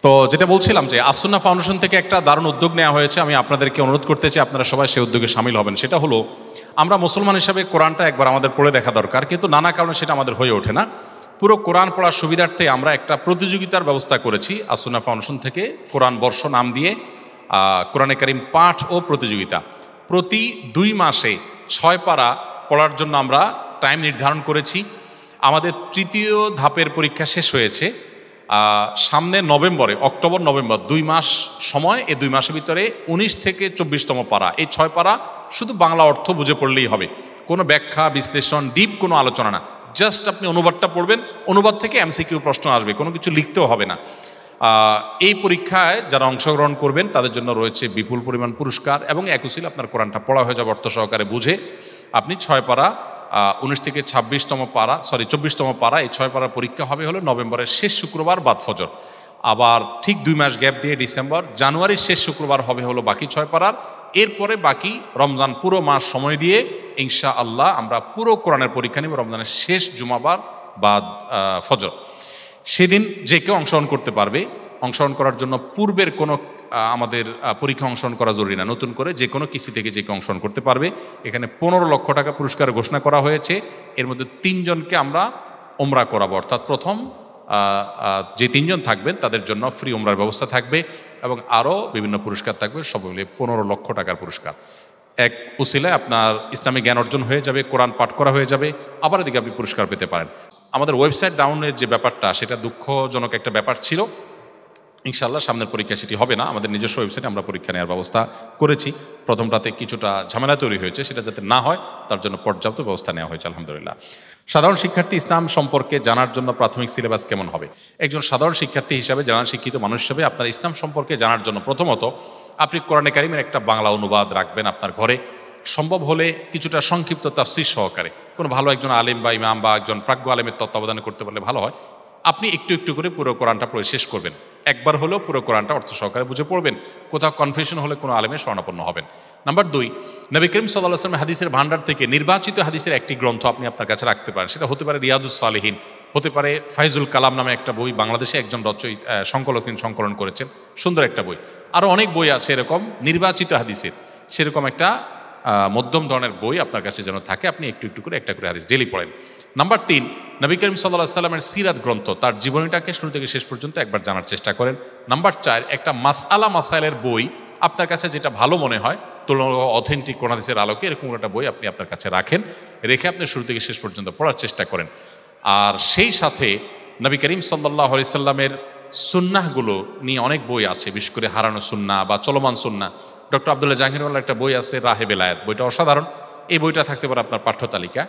তো যেটা বলছিলাম যে আসুন্নাহ ফাউন্ডেশন থেকে একটা দারুণ উদ্যোগ নেওয়া হয়েছে, আমি আপনাদেরকে অনুরোধ করতে চাই আপনারা সবাই সেই উদ্যোগে সামিল হবেন। সেটা হলো, আমরা মুসলমান হিসাবে কোরআনটা একবার আমাদের পড়ে দেখা দরকার, কিন্তু নানা কারণে সেটা আমাদের হয়ে ওঠে না। পুরো কোরআন পড়ার সুবিধার্থে আমরা একটা প্রতিযোগিতার ব্যবস্থা করেছি আসুন্নাহ ফাউন্ডেশন থেকে, কোরআন বর্ষ নাম দিয়ে কোরআনে কারিম পাঠ ও প্রতিযোগিতা। প্রতি 2 মাসে 6 পারা পড়ার জন্য আমরা টাইম নির্ধারণ করেছি। আমাদের 3য় ধাপের পরীক্ষা শেষ হয়েছে সামনে নভেম্বরে, অক্টোবর নভেম্বর 2 মাস সময়। এই 2 মাসের ভিতরে 19 থেকে 24তম পারা, এই 6 পারা শুধু বাংলা অর্থ বুঝে পড়লেই হবে, কোনো ব্যাখ্যা বিশ্লেষণ ডিপ কোনো আলোচনা না, জাস্ট আপনি অনুবাদটা পড়বেন, অনুবাদ থেকে এমসিকিউ প্রশ্ন আসবে, কোনো কিছু লিখতেও হবে না। এই পরীক্ষায় যারা অংশগ্রহণ করবেন তাদের জন্য রয়েছে বিপুল পরিমাণ পুরস্কার এবং একই আপনার কোরআনটা পড়া হয়ে যাবে অর্থ সহকারে বুঝে। আপনি 6 পারা 19 থেকে 26তম পারা 24তম পারা, এই 6 পারা পরীক্ষা হবে হলো নভেম্বরের শেষ শুক্রবার বাদ ফজর। আবার ঠিক 2 মাস গ্যাপ দিয়ে জানুয়ারির শেষ শুক্রবার হবে হলো বাকি 6 পারার। এরপরে বাকি রমজান পুরো মাস সময় দিয়ে ইনশাআল্লাহ আমরা পুরো কোরআনের পরীক্ষা নিব রমজানের শেষ জুমাবার বাদ ফজর। সেদিন যে কেউ অংশগ্রহণ করতে পারবে। অংশগ্রহণ করার জন্য পূর্বের কোনো আমাদের পরীক্ষা অংশগ্রহণ করা জরুরি না, নতুন করে যে কোনো কিস্তি থেকে যে কেউ অংশগ্রহণ করতে পারবে। এখানে 15 লক্ষ টাকা পুরস্কার ঘোষণা করা হয়েছে। এর মধ্যে 3 জনকে আমরা ওমরা করাবো, অর্থাৎ প্রথম যে 3 জন থাকবেন তাদের জন্য ফ্রি ওমরার ব্যবস্থা থাকবে এবং আরও বিভিন্ন পুরস্কার থাকবে, সব মিলিয়ে 15 লক্ষ টাকার পুরস্কার। এক উসিলায় আপনার ইসলামিক জ্ঞান অর্জন হয়ে যাবে, কোরআন পাঠ করা হয়ে যাবে, আবার এদিকে আপনি পুরস্কার পেতে পারেন। আমাদের ওয়েবসাইট ডাউনের যে ব্যাপারটা, সেটা দুঃখজনক একটা ব্যাপার ছিল। ইনশাআল্লাহ সামনের পরীক্ষা সেটি হবে না। আমাদের নিজস্ব ওয়েবসাইটে আমরা পরীক্ষা নেওয়ার ব্যবস্থা করেছি। প্রথমটাতে কিছুটা ঝামেলা তৈরি হয়েছে, সেটা যাতে না হয় তার জন্য পর্যাপ্ত ব্যবস্থা নেওয়া হয়েছে আলহামদুলিল্লাহ। সাধারণ শিক্ষার্থী ইসলাম সম্পর্কে জানার জন্য প্রাথমিক সিলেবাস কেমন হবে? একজন সাধারণ শিক্ষার্থী হিসাবে, জানার শিক্ষিত মানুষ হিসাবে আপনার ইসলাম সম্পর্কে জানার জন্য প্রথমত আপনি কোরআনে কারিমের একটা বাংলা অনুবাদ রাখবেন আপনার ঘরে, সম্ভব হলে কিছুটা সংক্ষিপ্ত তাফসীর সহকারে। কোনো ভালো একজন আলেম বা ইমাম বা একজন প্রাজ্ঞ আলেমের তত্ত্বাবধানে করতে পারলে ভালো হয়। আপনি একটু একটু করে পুরো কোরআনটা পড়ে শেষ করবেন, একবার হলেও পুরো কোরআনটা অর্থ সহকারে বুঝে পড়বেন, কোথাও কনফিউশন হলে কোনো আলেমের শরণাপন্ন হবেন। নাম্বার 2, নবী করিম সাল্লাল্লাহু আলাইহি ওয়াসাল্লাম হাদিসের ভান্ডার থেকে নির্বাচিত হাদিসের একটি গ্রন্থ আপনি আপনার কাছে রাখতে পারেন। সেটা হতে পারে রিয়াদুস সালিহিন, হতে পারে ফাইজুল কালাম নামে একটা বই, বাংলাদেশে একজন সংকলক তিনি সংকলন করেছেন, সুন্দর একটা বই। আরও অনেক বই আছে এরকম নির্বাচিত হাদিসের, সেরকম একটা মধ্যম ধরনের বই আপনার কাছে যেন থাকে, আপনি একটু একটু করে একটা করে হাদিস ডেলি পড়েন। নাম্বার 3, নবী করিম সাল্লাল্লাহু আলাইহি ওয়াসাল্লামের সিরাত গ্রন্থ, তার জীবনীটাকে শুরু থেকে শেষ পর্যন্ত একবার জানার চেষ্টা করেন। নাম্বার 4, একটা মাসাইলের বই আপনার কাছে যেটা ভালো মনে হয় তুলনামূলক অথেন্টিক কোন হাদিসের আলোকে, এরকম একটা বই আপনি আপনার কাছে রাখেন, রেখে আপনি শুরু থেকে শেষ পর্যন্ত পড়ার চেষ্টা করেন। আর সেই সাথে নবী করিম সাল্লাল্লাহু আলাইহি সাল্লামের সুন্নাহগুলো নিয়ে অনেক বই আছে, বিশেষ করে হারানো সুন্নাহ বা চলমান সুন্নাহ। ডক্টর আব্দুল্লাহ জাহাঙ্গীরওয়ালার একটা বই আছে রাহে বেলায়েত, বইটা অসাধারণ। এই বইটা থাকতে পারে আপনার পাঠ্য তালিকা।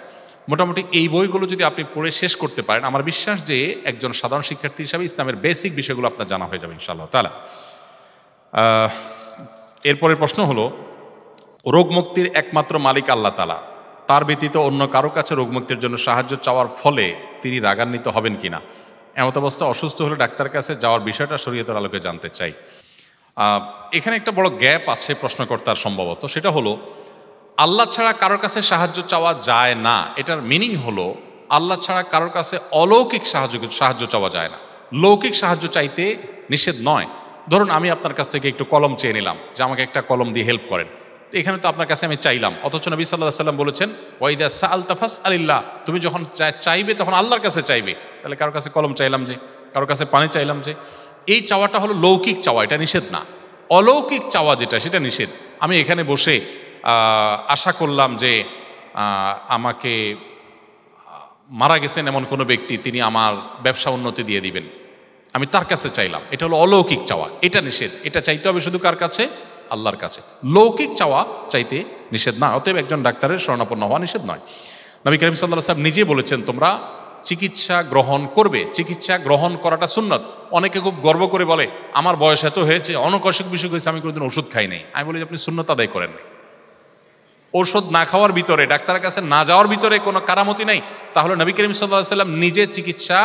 মোটামুটি এই বইগুলো যদি আপনি পড়ে শেষ করতে পারেন, আমার বিশ্বাস যে একজন সাধারণ শিক্ষার্থী হিসাবে ইসলামের বেসিক বিষয়গুলো আপনার জানা হয়ে যাবে ইনশাআল্লাহ তাআলা। এরপরের প্রশ্ন হলো, রোগ মুক্তির একমাত্র মালিক আল্লাহ তাআলা, তার ব্যতীত অন্য কারো কাছে রোগ মুক্তির জন্য সাহায্য চাওয়ার ফলে তিনি রাগান্বিত হবেন কিনা? এমত অবস্থা অসুস্থ হলে ডাক্তারের কাছে যাওয়ার বিষয়টা শরীয়তের আলোকে জানতে চাই। এখানে একটা বড় গ্যাপ আছে প্রশ্নকর্তার সম্ভবত, সেটা হলো আল্লাহ ছাড়া কারোর কাছে সাহায্য চাওয়া যায় না। এটার মিনিং হলো আল্লাহ ছাড়া কারোর কাছে অলৌকিক সাহায্য চাওয়া যায় না, লৌকিক সাহায্য চাইতে নিষেধ নয়। ধরুন আমি আপনার কাছ থেকে একটু কলম চেয়ে নিলাম যে আমাকে একটা কলম দিয়ে হেল্প করেন, তো এখানে তো আপনার কাছে আমি চাইলাম, অথচ নবী সাল্লাল্লাহু আলাইহি ওয়াসাল্লাম বলেছেন ওয়াইদা সাআলতা ফাসআলিল্লাহ, তুমি যখন চাইবে তখন আল্লাহর কাছে চাইবে। তাহলে কারোর কাছে কলম চাইলাম যে, কারোর কাছে পানি চাইলাম যে, এই চাওয়াটা হলো লৌকিক চাওয়া, এটা নিষেধ না। অলৌকিক চাওয়া যেটা, সেটা নিষেধ। আমি এখানে বসে আশা করলাম যে আমাকে মারা গেছেন এমন কোনো ব্যক্তি, তিনি আমার ব্যবসা উন্নতি দিয়ে দিবেন, আমি তার কাছে চাইলাম, এটা হলো অলৌকিক চাওয়া, এটা নিষেধ। এটা চাইতে হবে শুধু কার কাছে? আল্লাহর কাছে। লৌকিক চাওয়া চাইতে নিষেধ না, অতএব একজন ডাক্তারের শরণাপন্ন হওয়া নিষেধ নয়। নবী করিম সাল্লাল্লাহু আলাইহি ওয়াসাল্লাম নিজে বলেছেন তোমরা চিকিৎসা গ্রহণ করবে, চিকিৎসা গ্রহণ করাটা সুন্নত। অনেকে খুব গর্ব করে বলে আমার বয়স এত হয়েছে, অনেক অসুখ বিসুখ হয়েছে, আমি কোনোদিন ওষুধ খাই নাই। আমি বলি আপনি সুন্নত আদায় করেন নাই। ঔষধ না খাওয়ার ভিতরে, ডাক্তারের কাছে না যাওয়ার ভিতরে কোনো কারামতি নাই। তাহলে নবী করিম সাল্লাল্লাহু আলাইহি ওয়াসাল্লাম নিজে চিকিৎসা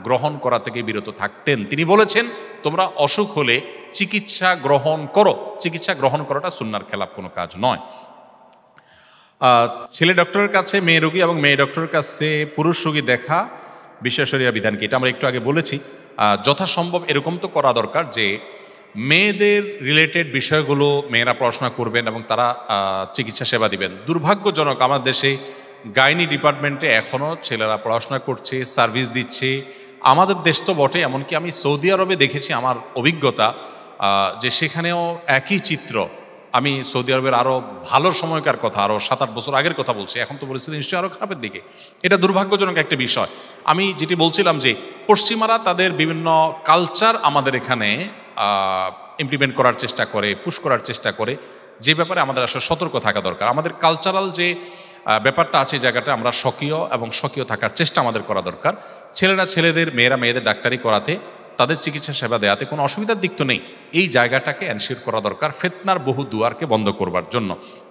গ্রহণ করা থেকে বিরত থাকতেন। তিনি বলেছেন তোমরা অসুখ হলে চিকিৎসা গ্রহণ করো, চিকিৎসা গ্রহণ করাটা সুন্নাহর খেলাফ কোনো কাজ নয়। ছেলে ডক্টরের কাছে মেয়ে রোগী এবং মেয়ে ডক্টরের কাছে পুরুষ রোগী দেখা বিষয় শরিয়া বিধান কি? এটা আমরা একটু আগে বলেছি। যথাসম্ভব এরকম তো করা দরকার যে মেয়েদের রিলেটেড বিষয়গুলো মেয়েরা পড়াশোনা করবেন এবং তারা চিকিৎসা সেবা দিবেন। দুর্ভাগ্যজনক আমার দেশে গাইনি ডিপার্টমেন্টে এখনও ছেলেরা পড়াশোনা করছে, সার্ভিস দিচ্ছে। আমাদের দেশ তো বটে, এমনকি আমি সৌদি আরবে দেখেছি, আমার অভিজ্ঞতা যে সেখানেও একই চিত্র। আমি সৌদি আরবের আরও ভালো সময়কার কথা, আরও 7-8 বছর আগের কথা বলছি, এখন তো পরিস্থিতি নিশ্চয়ই আরও খারাপের দিকে। এটা দুর্ভাগ্যজনক একটা বিষয়। আমি যেটি বলছিলাম যে পশ্চিমারা তাদের বিভিন্ন কালচার আমাদের এখানে ইমপ্লিমেন্ট করার চেষ্টা করে, পুশ করার চেষ্টা করে, যে ব্যাপারে আমাদের আসলে সতর্ক থাকা দরকার। আমাদের কালচারাল যে ব্যাপারটা আছে, জায়গাটা আমরা স্বকীয় এবং স্বকীয় থাকার চেষ্টা আমাদের করা দরকার। ছেলেরা ছেলেদের, মেয়েরা মেয়েদের ডাক্তারি করাতে, তাদের চিকিৎসা সেবা দেওয়াতে কোনো অসুবিধার দিক তো নেই। এই জায়গাটাকে এনশিওর করা দরকার ফিতনার বহু দুয়ারকে বন্ধ করবার জন্য।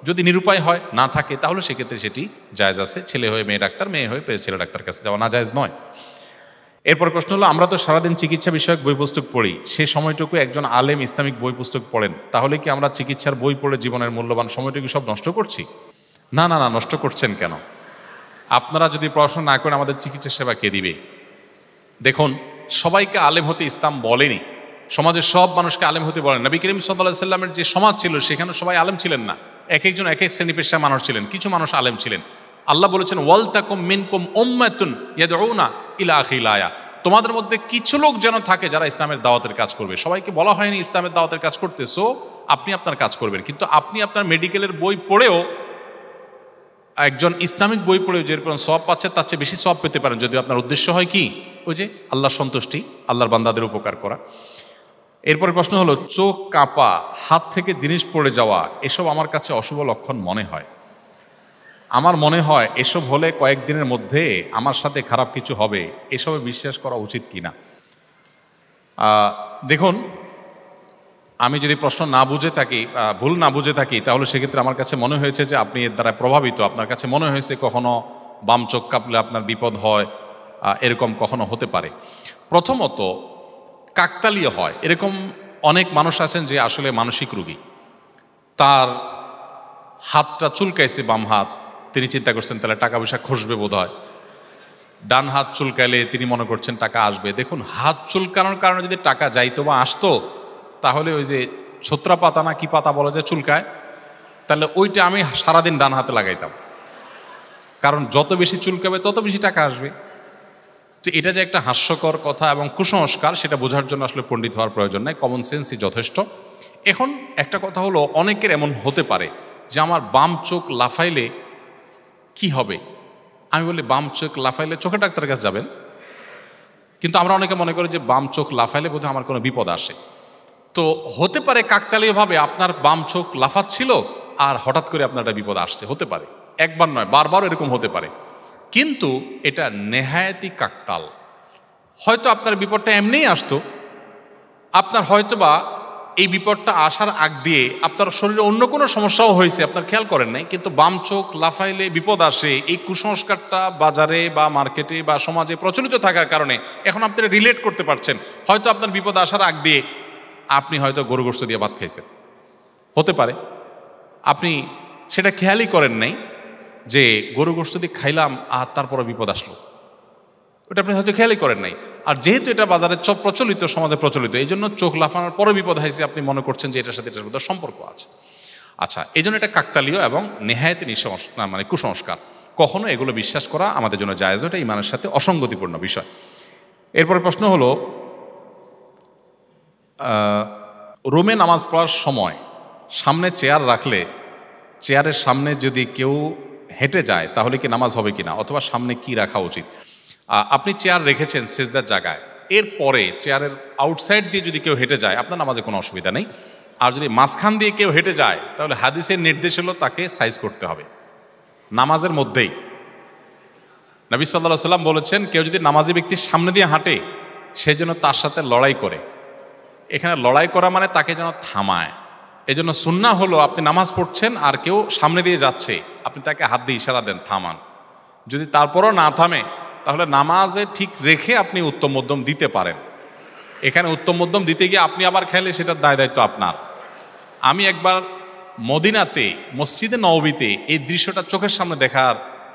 যদি নিরুপায় হয়, না থাকে, তাহলে সেক্ষেত্রে সেটি জায়েজ আছে। ছেলে হয়ে মেয়ে ডাক্তার, মেয়ে হয়ে ছেলে ডাক্তার কাছে যাওয়া না জায়েজ নয়। এরপর প্রশ্ন হলো, আমরা তো সারাদিন চিকিৎসা বিষয়ক বই পুস্তক পড়ি, সে সময়টুকু একজন আলেম ইসলামিক বই পুস্তক পড়েন, তাহলে কি আমরা চিকিৎসার বই পড়ে জীবনের মূল্যবান সময়টুকু সব নষ্ট করছি? না না না, নষ্ট করছেন কেন? আপনারা যদি পড়াশোনা না করেন আমাদের চিকিৎসা সেবা কে দিবে? দেখুন, সবাইকে আলেম হতে ইসলাম বলেনি, সমাজের সব মানুষকে আলেম হতে বলেন। নবী করিম সাল্লাল্লাহু আলাইহি সাল্লামের যে সমাজ ছিল সেখানে সবাই আলেম ছিলেন না, এক একজন এক এক শ্রেণী পেশা মানুষ ছিলেন, কিছু মানুষ আলেম ছিলেন। আল্লাহ বলেছেন ওয়াল তাকুম মিনকুম উম্মাতুন ইয়াদউনা ইলা আখিল আয়া, তোমাদের মধ্যে কিছু লোক যেন থাকে যারা ইসলামের দাওয়াতের কাজ করবে। সবাইকে বলা হয়নি ইসলামের দাওয়াতের কাজ করতে, সো আপনি আপনার কাজ করবেন। কিন্তু আপনি আপনার মেডিকেলের বই পড়েও, একজন ইসলামিক বই পড়েও যেরকম সওয়াব পাচ্ছে তার চেয়ে বেশি সওয়াব পেতে পারেন, যদি আপনার উদ্দেশ্য হয় কি ওই যে আল্লাহর সন্তুষ্টি, আল্লাহর বান্দাদের উপকার করা। এরপরে প্রশ্ন হলো, চোখ কাঁপা, হাত থেকে জিনিস পড়ে যাওয়া, এসব আমার কাছে অশুভ লক্ষণ মনে হয়। আমার মনে হয় এসব হলে কয়েকদিনের মধ্যে আমার সাথে খারাপ কিছু হবে, এসবে বিশ্বাস করা উচিত কিনা? দেখুন, আমি যদি প্রশ্ন না বুঝে থাকি, ভুল না বুঝে থাকি, তাহলে সেক্ষেত্রে আমার কাছে মনে হয়েছে যে আপনি এর দ্বারা প্রভাবিত। আপনার কাছে মনে হয়েছে কখনো বাম চোখ কাঁপলে আপনার বিপদ হয়, এরকম কখনো হতে পারে। প্রথমত কাকতালীয় হয়, এরকম অনেক মানুষ আছেন যে আসলে মানসিক রোগী, তার হাতটা চুলকাইছে, বাম হাত, তিনি চিন্তা করছেন তাহলে টাকা পয়সা খসবে বোধ হয়, ডান হাত চুলকাইলে তিনি মনে করছেন টাকা আসবে। দেখুন, হাত চুলকানোর কারণে যদি টাকা যাইতো বা আসতো, তাহলে ওই যে ছোত্রা পাতা না কি পাতা বলে যে চুলকায়, তাহলে ওইটা আমি সারাদিন ডান হাতে লাগাইতাম, কারণ যত বেশি চুলকাবে তত বেশি টাকা আসবে। তো এটা যে একটা হাস্যকর কথা এবং কুসংস্কার, সেটা বোঝার জন্য আসলে পণ্ডিত হওয়ার প্রয়োজন নাই, কমন সেন্সই যথেষ্ট। এখন একটা কথা হলো, অনেকের এমন হতে পারে যে আমার বাম চোখ লাফাইলে কি হবে। আমি বলি, বাম চোখ লাফাইলে চোখের ডাক্তারের কাছে যাবেন। কিন্তু আমরা অনেকে মনে করি যে বাম চোখ লাফাইলে বোধহয় আমার কোনো বিপদ আসে। তো হতে পারে কাকতালীয়ভাবে আপনার বাম চোখ লাফাচ্ছিল আর হঠাৎ করে আপনার একটা বিপদ আসছে, হতে পারে, একবার নয় বারবার এরকম হতে পারে। কিন্তু এটা নেহায়েতি কাকতাল। হয়তো আপনার বিপদটা এমনিই আসতো, আপনার হয়তোবা এই বিপদটা আসার আগ দিয়ে আপনার শরীরে অন্য কোনো সমস্যাও হয়েছে, আপনার খেয়াল করেন নাই, কিন্তু বাম চোখ লাফাইলে বিপদ আসে, এই কুসংস্কারটা বাজারে বা মার্কেটে বা সমাজে প্রচলিত থাকার কারণে এখন আপনি রিলেট করতে পারছেন। হয়তো আপনার বিপদ আসার আগ দিয়ে আপনি হয়তো গরু গোশত দিয়ে ভাত খাইছেন, হতে পারে আপনি সেটা খেয়ালই করেন নাই যে গরু গোশত দিয়ে খাইলাম আর তারপরে বিপদ আসলো, ওটা আপনি হয়তো খেয়ালই করেন নাই। আর যেহেতু এটা বাজারে প্রচলিত, সমাজে প্রচলিত, এই জন্য চোখ লাফানোর পরে বিপদ হয়েছে আপনি মনে করছেন যে এটার সাথে এটার মধ্যে সম্পর্ক আছে। আচ্ছা, এই জন্য এটা কাকতালীয় এবং নেহায়েতি মানে কুসংস্কার। কখনো এগুলো বিশ্বাস করা আমাদের জন্য জায়েজ, এটা ইমানের সাথে অসঙ্গতিপূর্ণ বিষয়। এরপরে প্রশ্ন হলো, রুমে নামাজ পড়ার সময় সামনে চেয়ার রাখলে চেয়ারের সামনে যদি কেউ হেঁটে যায় তাহলে কি নামাজ হবে কিনা, অথবা সামনে কি রাখা উচিত? আপনি চেয়ার রেখেছেন সিজদার জায়গায়, এরপরে চেয়ারের আউটসাইড দিয়ে যদি কেউ হেঁটে যায় আপনার নামাজে কোনো অসুবিধা নেই। আর যদি মাঝখান দিয়ে কেউ হেঁটে যায় তাহলে হাদিসের নির্দেশ হলো তাকে সাইজ করতে হবে নামাজের মধ্যেই। নবী সাল্লাল্লাহু আলাইহি ওয়াসাল্লাম বলেছেন, কেউ যদি নামাজি ব্যক্তির সামনে দিয়ে হাঁটে সে যেন তার সাথে লড়াই করে। এখানে লড়াই করা মানে তাকে যেন থামায়। এজন্য সুন্নাহ হলো, আপনি নামাজ পড়ছেন আর কেউ সামনে দিয়ে যাচ্ছে, আপনি তাকে হাত দিয়ে ইশারা দেন থামান। যদি তারপরও না থামে তাহলে নামাজে ঠিক রেখে আপনি উত্তম মধ্যম দিতে পারেন। এখানে উত্তম মধ্যম দিতে গিয়ে আপনি আবার খেলে সেটার দায় দায়িত্ব আপনার। আমি একবার মদিনাতে মসজিদে নববীতে এই দৃশ্যটা চোখের সামনে দেখার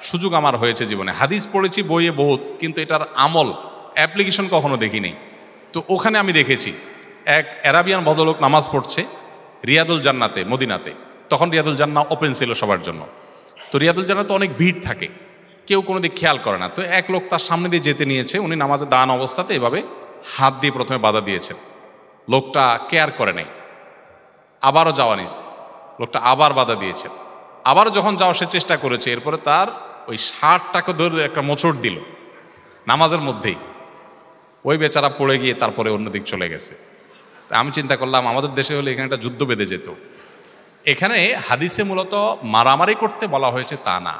সুযোগ আমার হয়েছে জীবনে। হাদিস পড়েছি বইয়ে বহুত, কিন্তু এটার আমল অ্যাপ্লিকেশন কখনো দেখিনি। তো ওখানে আমি দেখেছি এক অ্যারাবিয়ান ভদ্রলোক নামাজ পড়ছে রিয়াদুল জান্নাতে মদিনাতে। তখন রিয়াদুল জান্নাহ ওপেন ছিল সবার জন্য। তো রিয়াদুল জান্নাতে অনেক ভিড় থাকে, কেউ কোনো দিক খেয়াল করে না। তো এক লোক তার সামনে দিয়ে যেতে নিয়েছে, উনি নামাজে দাঁড়ানো অবস্থাতে এভাবে হাত দিয়ে প্রথমে বাধা দিয়েছেন। লোকটা কেয়ার করে নেই, আবারও যাওয়া নিয়েছে, লোকটা আবার বাধা দিয়েছেন, আবারও যখন যাওয়ার সে চেষ্টা করেছে, এরপরে তার ওই শার্টটাকে ধরে একটা মোচড় দিল নামাজের মধ্যেই। ওই বেচারা পড়ে গিয়ে তারপরে অন্যদিক চলে গেছে। আমি চিন্তা করলাম আমাদের দেশে হলে এখানে একটা যুদ্ধ বেঁধে যেত। এখানে হাদিসে মূলত মারামারি করতে বলা হয়েছে তা না,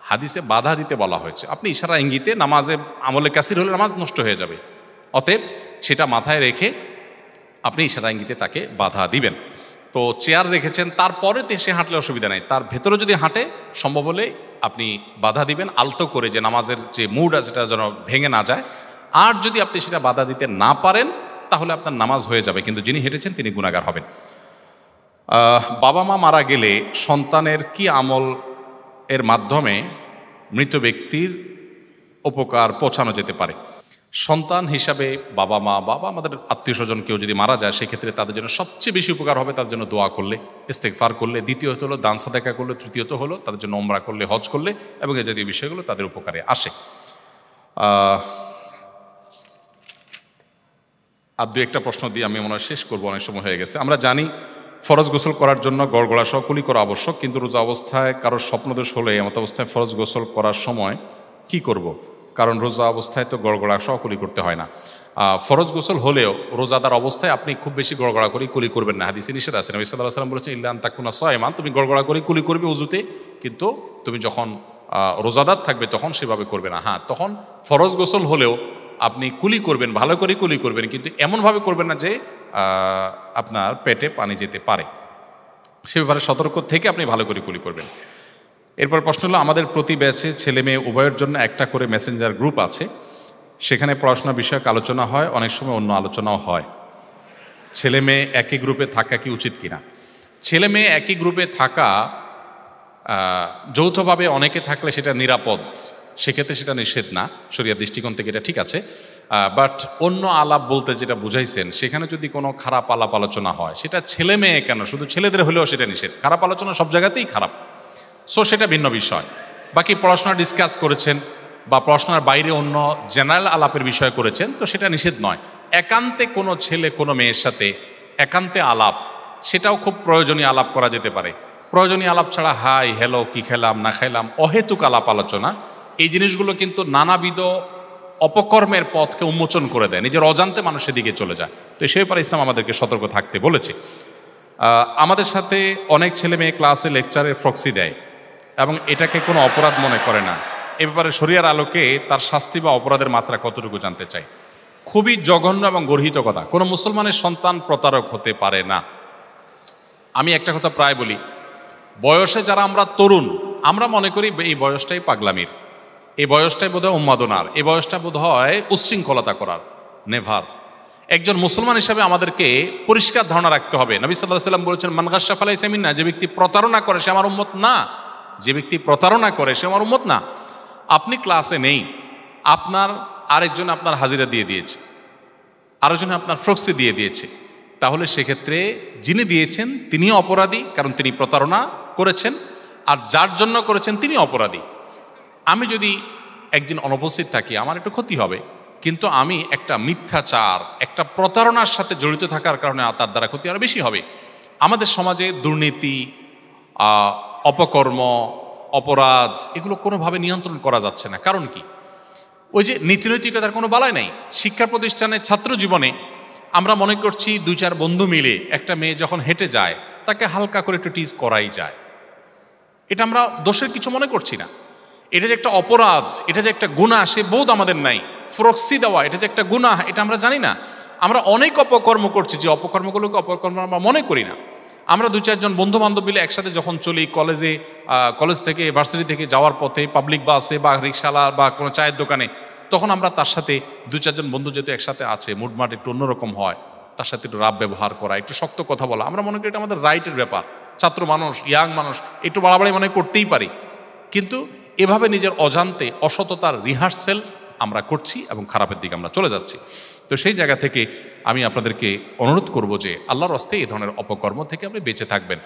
হাদিসে বাধা দিতে বলা হয়েছে। আপনি ইশারা ইঙ্গিতে, নামাজে আমলে কাসির হলে নামাজ নষ্ট হয়ে যাবে, অতএব সেটা মাথায় রেখে আপনি ইশারা ইঙ্গিতে তাকে বাধা দিবেন। তো চেয়ার রেখেছেন, তারপরে সে হাঁটলে অসুবিধা নেই, তার ভেতরে যদি হাঁটে সম্ভব হলে আপনি বাধা দিবেন আলতো করে, যে নামাজের যে মুড আছে সেটা যেন ভেঙে না যায়। আর যদি আপনি সেটা বাধা দিতে না পারেন তাহলে আপনার নামাজ হয়ে যাবে, কিন্তু যিনি হেঁটেছেন তিনি গুনাহগার হবেন। বাবা মা মারা গেলে সন্তানের কি আমল এর মাধ্যমে মৃত ব্যক্তির উপকার পৌঁছানো যেতে পারে? সন্তান হিসাবে বাবা মা আমাদের আত্মীয় স্বজন কেউ যদি মারা যায়, সেক্ষেত্রে তাদের জন্য সবচেয়ে বেশি উপকার হবে তাদের জন্য দোয়া করলে, ইস্তেগফার করলে, দ্বিতীয়ত হলো দান সাদাকা করলে, তৃতীয়ত হলো তাদের জন্য উমরা করলে, হজ করলে, এবং এই জাতীয় বিষয়গুলো তাদের উপকারে আসে। আর দু একটা প্রশ্ন দিয়ে আমি মনে হয় শেষ করবো, অনেক সময় হয়ে গেছে। আমরা জানি ফরজ গোসল করার জন্য গড়গড়া সহ কুলি করা আবশ্যক, কিন্তু রোজা অবস্থায় কারোর স্বপ্নদোষ হলে এমত অবস্থায় ফরজ গোসল করার সময় কি করব? কারণ রোজা অবস্থায় তো গড়গড়া সহ কুলি করতে হয় না। ফরজ গোসল হলেও রোজাদার অবস্থায় আপনি খুব বেশি গড়গড়া করে কুলি করবেন না, হাদিসে নিষেধ আছে। নবী সাল্লাল্লাহু আলাইহি ওয়াসাল্লাম বলেছেন, ইল্লা আন তাকুনা সায়মান, তুমি গড়গড়া করে কুলি করবে উযুতে, কিন্তু তুমি যখন রোজাদার থাকবে তখন সেভাবে করবে না। হ্যাঁ, তখন ফরজ গোসল হলেও আপনি কুলি করবেন, ভালো করে কুলি করবেন, কিন্তু এমনভাবে করবেন না যে আপনার পেটে পানি যেতে পারে। সে ব্যাপারে সতর্ক থেকে আপনি ভালো করে কুলি করবেন। এরপর প্রশ্ন হলো, আমাদের প্রতি ব্যাচে ছেলে মেয়ে উভয়ের জন্য একটা করে মেসেঞ্জার গ্রুপ আছে, সেখানে পড়াশোনা বিষয়ক আলোচনা হয়, অনেক সময় অন্য আলোচনাও হয়। ছেলে মেয়ে একই গ্রুপে থাকা কি উচিত কিনা? ছেলে মেয়ে একই গ্রুপে থাকা যৌথভাবে অনেকে থাকলে সেটা নিরাপদ, সেক্ষেত্রে সেটা নিষেধ না, শরিয়ার দৃষ্টিকোণ থেকে এটা ঠিক আছে। বাট অন্য আলাপ বলতে যেটা বুঝাইছেন, সেখানে যদি কোনো খারাপ আলাপ আলোচনা হয়, সেটা ছেলে মেয়ে কেন, শুধু ছেলেদের হলেও সেটা নিষেধ। খারাপ আলোচনা সব জায়গাতেই খারাপ, সো সেটা ভিন্ন বিষয়। বাকি পড়াশোনা ডিসকাস করেছেন বা পড়াশোনার বাইরে অন্য জেনারেল আলাপের বিষয় করেছেন, তো সেটা নিষেধ নয়। একান্তে কোনো ছেলে কোনো মেয়ের সাথে একান্তে আলাপ, সেটাও খুব প্রয়োজনীয় আলাপ করা যেতে পারে। প্রয়োজনীয় আলাপ ছাড়া হাই হ্যালো, কি খেলাম না খেলাম, অহেতুক আলাপ আলোচনা, এই জিনিসগুলো কিন্তু নানাবিধ অপকর্মের পথকে উন্মোচন করে দেয়, নিজের অজান্তে মানুষের দিকে চলে যায়। তো সে ব্যাপারে ইসলাম আমাদেরকে সতর্ক থাকতে বলেছে। আমাদের সাথে অনেক ছেলে মেয়ে ক্লাসে লেকচারে ফ্রক্সি দেয় এবং এটাকে কোনো অপরাধ মনে করে না। এ ব্যাপারে শরিয়ার আলোকে তার শাস্তি বা অপরাধের মাত্রা কতটুকু জানতে চাই। খুবই জঘন্য এবং গর্হিত কথা, কোনো মুসলমানের সন্তান প্রতারক হতে পারে না। আমি একটা কথা প্রায় বলি, বয়সে যারা আমরা তরুণ, আমরা মনে করি এই বয়সটাই পাগলামির, এই বয়সটাই বোধহয় উন্মাদনার, এই বয়সটা বোধহয় উচ্ছৃঙ্খলতা করার। নেভার। একজন মুসলমান হিসাবে আমাদেরকে পরিষ্কার ধারণা রাখতে হবে। নবী সাল্লাল্লাহু আলাইহি ওয়াসাল্লাম বলেছেন, মান গাশশা ফালাইসা মিন্না, যে ব্যক্তি প্রতারণা করে সে আমার উম্মত না, যে ব্যক্তি প্রতারণা করে সে আমার উম্মত না। আপনি ক্লাসে নেই, আপনার আরেকজন আপনার হাজিরা দিয়ে দিয়েছে, আরেকজন আপনার ফ্রক্সি দিয়ে দিয়েছে, তাহলে সেক্ষেত্রে যিনি দিয়েছেন তিনিও অপরাধী, কারণ তিনি প্রতারণা করেছেন, আর যার জন্য করেছেন তিনি অপরাধী। আমি যদি একদিন অনুপস্থিত থাকি, আমার একটু ক্ষতি হবে, কিন্তু আমি একটা মিথ্যাচার, একটা প্রতারণার সাথে জড়িত থাকার কারণে তার দ্বারা ক্ষতি আরও বেশি হবে। আমাদের সমাজে দুর্নীতি, অপকর্ম, অপরাধ, এগুলো কোনোভাবে নিয়ন্ত্রণ করা যাচ্ছে না। কারণ কি? ওই যে নীতিনৈতিকতার কোনো বালাই নাই। শিক্ষা প্রতিষ্ঠানে ছাত্র জীবনে আমরা মনে করছি দুই চার বন্ধু মিলে একটা মেয়ে যখন হেঁটে যায় তাকে হালকা করে একটু টিজ করাই যায়, এটা আমরা দোষের কিছু মনে করছি না। এটা যে একটা অপরাধ, এটা যে একটা গুনাহ, সে বোধ আমাদের নাই। ফ্রক্সি দেওয়া এটা যে একটা গুনাহ, এটা আমরা জানি না। আমরা অনেক অপকর্ম করছি, যে অপকর্মগুলোকে অপকর্ম আমরা মনে করি না। আমরা দু চারজন বন্ধু বান্ধব মিলে একসাথে যখন চলি, কলেজ থেকে ভার্সিটি থেকে যাওয়ার পথে পাবলিক বাসে বা রিক্সাওয়ালা বা কোনো চায়ের দোকানে, তখন আমরা তার সাথে দু চারজন বন্ধু যেহেতু একসাথে আছে, মুডমাট একটু অন্যরকম হয়, তার সাথে একটু রাব ব্যবহার করা, একটু শক্ত কথা বলা, আমরা মনে করি এটা আমাদের রাইটের ব্যাপার। ছাত্র মানুষ, ইয়াং মানুষ, একটু বাড়াবাড়ি মনে করতেই পারি, কিন্তু এভাবে নিজের অজান্তে অসততার রিহার্সেল আমরা করছি এবং খারাপের দিকে আমরা চলে যাচ্ছি। তো সেই জায়গা থেকে আমি আপনাদেরকে অনুরোধ করব যে আল্লাহর রাস্তে এই ধরনের অপকর্ম থেকে আপনি বেঁচে থাকবেন।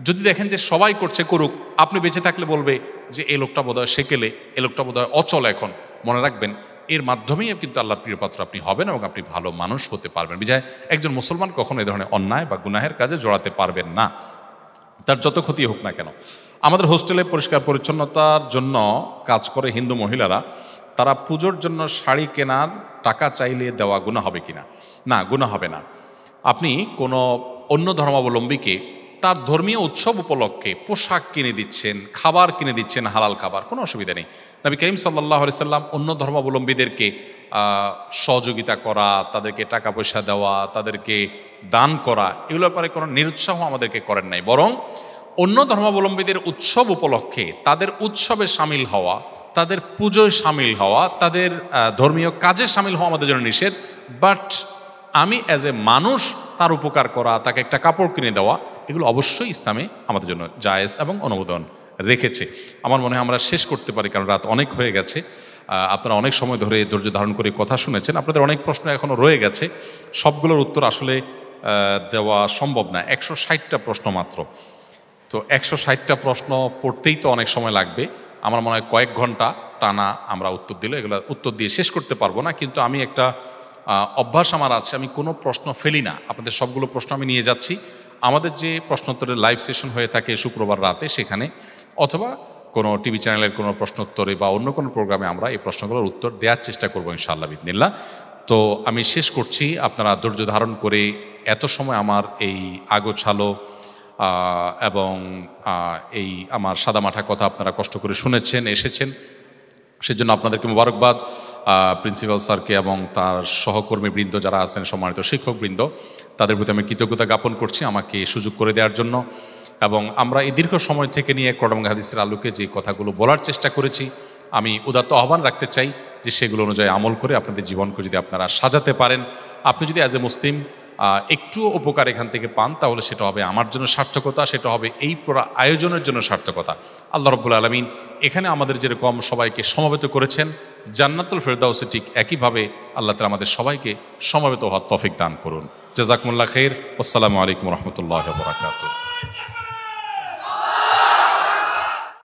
যদি দেখেন যে সবাই করছে, করুক, আপনি বেঁচে থাকলে বলবে যে এই লোকটা বোধহয় সেকেলে, এই লোকটা বোধহয় অচল, এখন মনে রাখবেন এর মাধ্যমেই কিন্তু আল্লাহর প্রিয়পাত্র আপনি হবেন এবং আপনি ভালো মানুষ হতে পারবেন। বিধায় একজন মুসলমান কখনো এই ধরনের অন্যায় বা গুনাহের কাজে জড়াতে পারবেন না, তার যত ক্ষতি হোক না কেন। আমাদের হোস্টেলে পরিষ্কার পরিচ্ছন্নতার জন্য কাজ করে হিন্দু মহিলারা, তারা পুজোর জন্য শাড়ি কেনার টাকা চাইলে দেওয়া গুনাহ হবে কিনা? না, গুনাহ হবে না। আপনি কোনো অন্য ধর্মাবলম্বীকে তার ধর্মীয় উৎসব উপলক্ষে পোশাক কিনে দিচ্ছেন, খাবার কিনে দিচ্ছেন, হালাল খাবার, কোনো অসুবিধা নেই। নবী করিম সাল্লাল্লাহু আলাইহি সাল্লাম অন্য ধর্মাবলম্বীদেরকে সহযোগিতা করা, তাদেরকে টাকা পয়সা দেওয়া, তাদেরকে দান করা, এগুলোর ব্যাপারে কোনো নিরুৎসাহ আমাদেরকে করেন নাই। বরং অন্য ধর্মাবলম্বীদের উৎসব উপলক্ষে তাদের উৎসবে সামিল হওয়া, তাদের পুজোয় সামিল হওয়া, তাদের ধর্মীয় কাজে সামিল হওয়া আমাদের জন্য নিষেধ। বাট আমি অ্যাজ এ মানুষ তার উপকার করা, তাকে একটা কাপড় কিনে দেওয়া, এগুলো অবশ্যই ইসলামে আমাদের জন্য জায়েজ এবং অনুমোদন রেখেছে। আমার মনে হয় আমরা শেষ করতে পারি, কারণ রাত অনেক হয়ে গেছে। আপনারা অনেক সময় ধরে ধৈর্য ধারণ করে কথা শুনেছেন, আপনাদের অনেক প্রশ্ন এখনও রয়ে গেছে, সবগুলোর উত্তর আসলে দেওয়া সম্ভব না। 160টা প্রশ্ন মাত্র, তো 160টা প্রশ্ন পড়তেই তো অনেক সময় লাগবে। আমার মনে হয় কয়েক ঘন্টা টানা আমরা উত্তর দিলে এগুলো উত্তর দিয়ে শেষ করতে পারবো না। কিন্তু আমি একটা অভ্যাস আমার আছে, আমি কোনো প্রশ্ন ফেলি না, আপনাদের সবগুলো প্রশ্ন আমি নিয়ে যাচ্ছি। আমাদের যে প্রশ্নোত্তরের লাইভ সেশন হয়ে থাকে শুক্রবার রাতে, সেখানে অথবা কোনো টিভি চ্যানেলের কোনো প্রশ্নোত্তরে বা অন্য কোনো প্রোগ্রামে আমরা এই প্রশ্নগুলোর উত্তর দেওয়ার চেষ্টা করবো ইনশাআল্লাহ বিদিনিল্লাহ। তো আমি শেষ করছি, আপনারা ধৈর্য ধারণ করে এত সময় আমার এই আগোছালো এবং এই আমার সাদামাঠা কথা আপনারা কষ্ট করে শুনেছেন, এসেছেন, সেজন্য আপনাদেরকে মোবারকবাদ। প্রিন্সিপাল স্যারকে এবং তার সহকর্মীবৃন্দ যারা আছেন, সম্মানিত শিক্ষকবৃন্দ, তাদের প্রতি আমি কৃতজ্ঞতা জ্ঞাপন করছি আমাকে সুযোগ করে দেওয়ার জন্য। এবং আমরা এই দীর্ঘ সময় থেকে নিয়ে কোরআন হাদিসের আলোকে যে কথাগুলো বলার চেষ্টা করেছি, আমি উদাত্ত আহ্বান রাখতে চাই যে সেগুলো অনুযায়ী আমল করে আপনাদের জীবনকে যদি আপনারা সাজাতে পারেন, আপনি যদি অ্যাজ এ মুসলিম একটুও উপকার এখান থেকে পান, তাহলে সেটা হবে আমার জন্য সার্থকতা, সেটা হবে এই পুরো আয়োজনের জন্য সার্থকতা। আল্লাহ রাব্বুল আলামিন এখানে আমাদের যেরকম সবাইকে সমবেত করেছেন, জান্নাতুল ফেরদাউসে ঠিক একইভাবে আল্লাহ তাআলা আমাদের সবাইকে সমবেত হওয়ার তৌফিক দান করুন। জাযাকুমুল্লাহ খাইর। আসসালামু আলাইকুম ওয়া রাহমাতুল্লাহি ওয়া বারাকাতুহু।